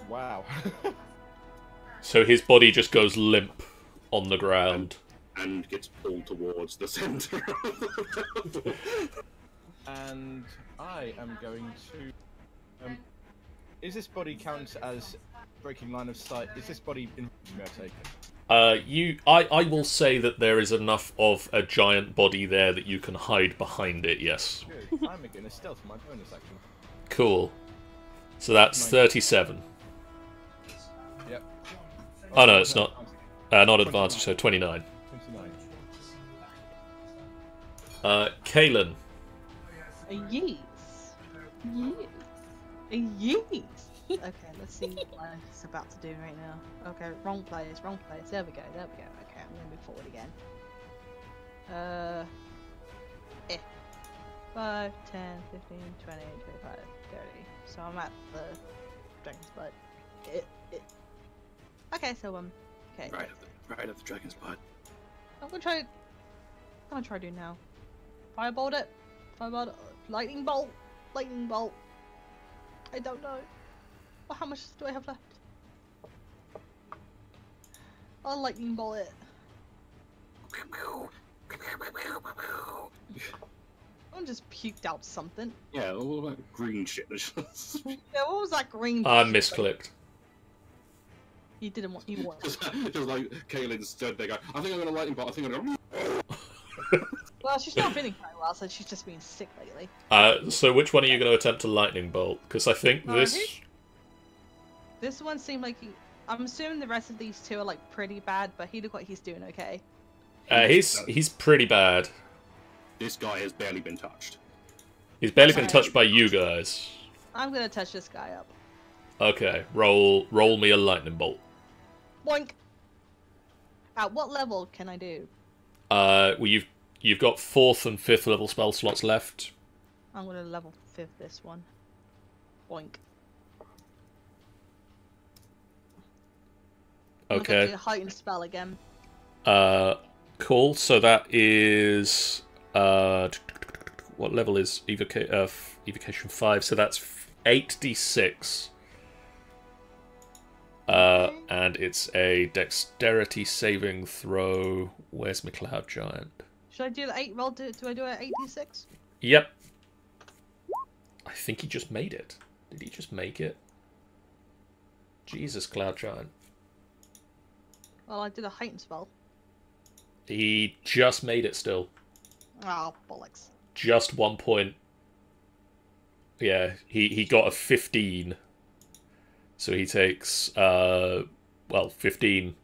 [SPEAKER 6] Wow.
[SPEAKER 1] So his body just goes limp on the ground.
[SPEAKER 4] And gets pulled towards the center.
[SPEAKER 6] And I am going to. Is this body count as breaking line of sight? Is this body in? May I take it?
[SPEAKER 1] I will say that there is enough of a giant body there that you can hide behind it, yes.
[SPEAKER 6] Good. I'm going to stealth for my bonus action.
[SPEAKER 1] Cool. So that's 37.
[SPEAKER 6] Yep.
[SPEAKER 1] Oh no, it's not. Not advantage, so 29.
[SPEAKER 6] 29.
[SPEAKER 1] Kaelin.
[SPEAKER 3] A yeast. A yeast. Okay, let's see what it's about to do right now. Okay, wrong place, wrong place. There we go, there we go. Okay, I'm gonna move forward again. 5, 10, 15, 20, 25, 30. So I'm at the dragon's blood. Okay, so okay.
[SPEAKER 4] Right at the dragon's blood.
[SPEAKER 3] I'm gonna try do now. Firebolt it. Firebolt it. Lightning bolt. Lightning bolt. I don't know. Well, how much do I have left? I'll lightning bolt it. Someone just puked out something.
[SPEAKER 4] Yeah, all that green shit.
[SPEAKER 3] Yeah, what was that green?
[SPEAKER 1] I
[SPEAKER 3] shit?
[SPEAKER 1] misclicked.
[SPEAKER 3] You didn't want. You want.
[SPEAKER 4] Just like Kaylin stood there going, I think I'm gonna lightning bolt, I think I'm gonna...
[SPEAKER 3] Well, she's not feeling very well, so she's just been sick lately.
[SPEAKER 1] So which one are you going to attempt to lightning bolt? Because I think this...
[SPEAKER 3] This one seemed like he. I'm assuming the rest of these two are like pretty bad, but he looked like he's doing okay.
[SPEAKER 1] He's pretty bad.
[SPEAKER 4] This guy has barely been touched.
[SPEAKER 1] He's barely been touched by you guys.
[SPEAKER 3] I'm gonna touch this guy up.
[SPEAKER 1] Okay, roll me a lightning bolt.
[SPEAKER 3] Boink. At what level can I do?
[SPEAKER 1] Well, you've got 4th and 5th level spell slots left.
[SPEAKER 3] I'm gonna level 5 this one. Boink.
[SPEAKER 1] Okay.
[SPEAKER 3] I'm gonna heightened spell again.
[SPEAKER 1] Cool. So that is what level is evocation 5? So that's 8d6. And it's a dexterity saving throw. Where's my cloud giant?
[SPEAKER 3] Should I do the 8 roll? Do I do it 8d6?
[SPEAKER 1] Yep. I think he just made it. Did he just make it? Jesus, cloud giant.
[SPEAKER 3] Well, I did a heightened spell.
[SPEAKER 1] He just made it still.
[SPEAKER 3] Oh, bollocks.
[SPEAKER 1] Just 1 point. Yeah, he got a 15. So he takes, 15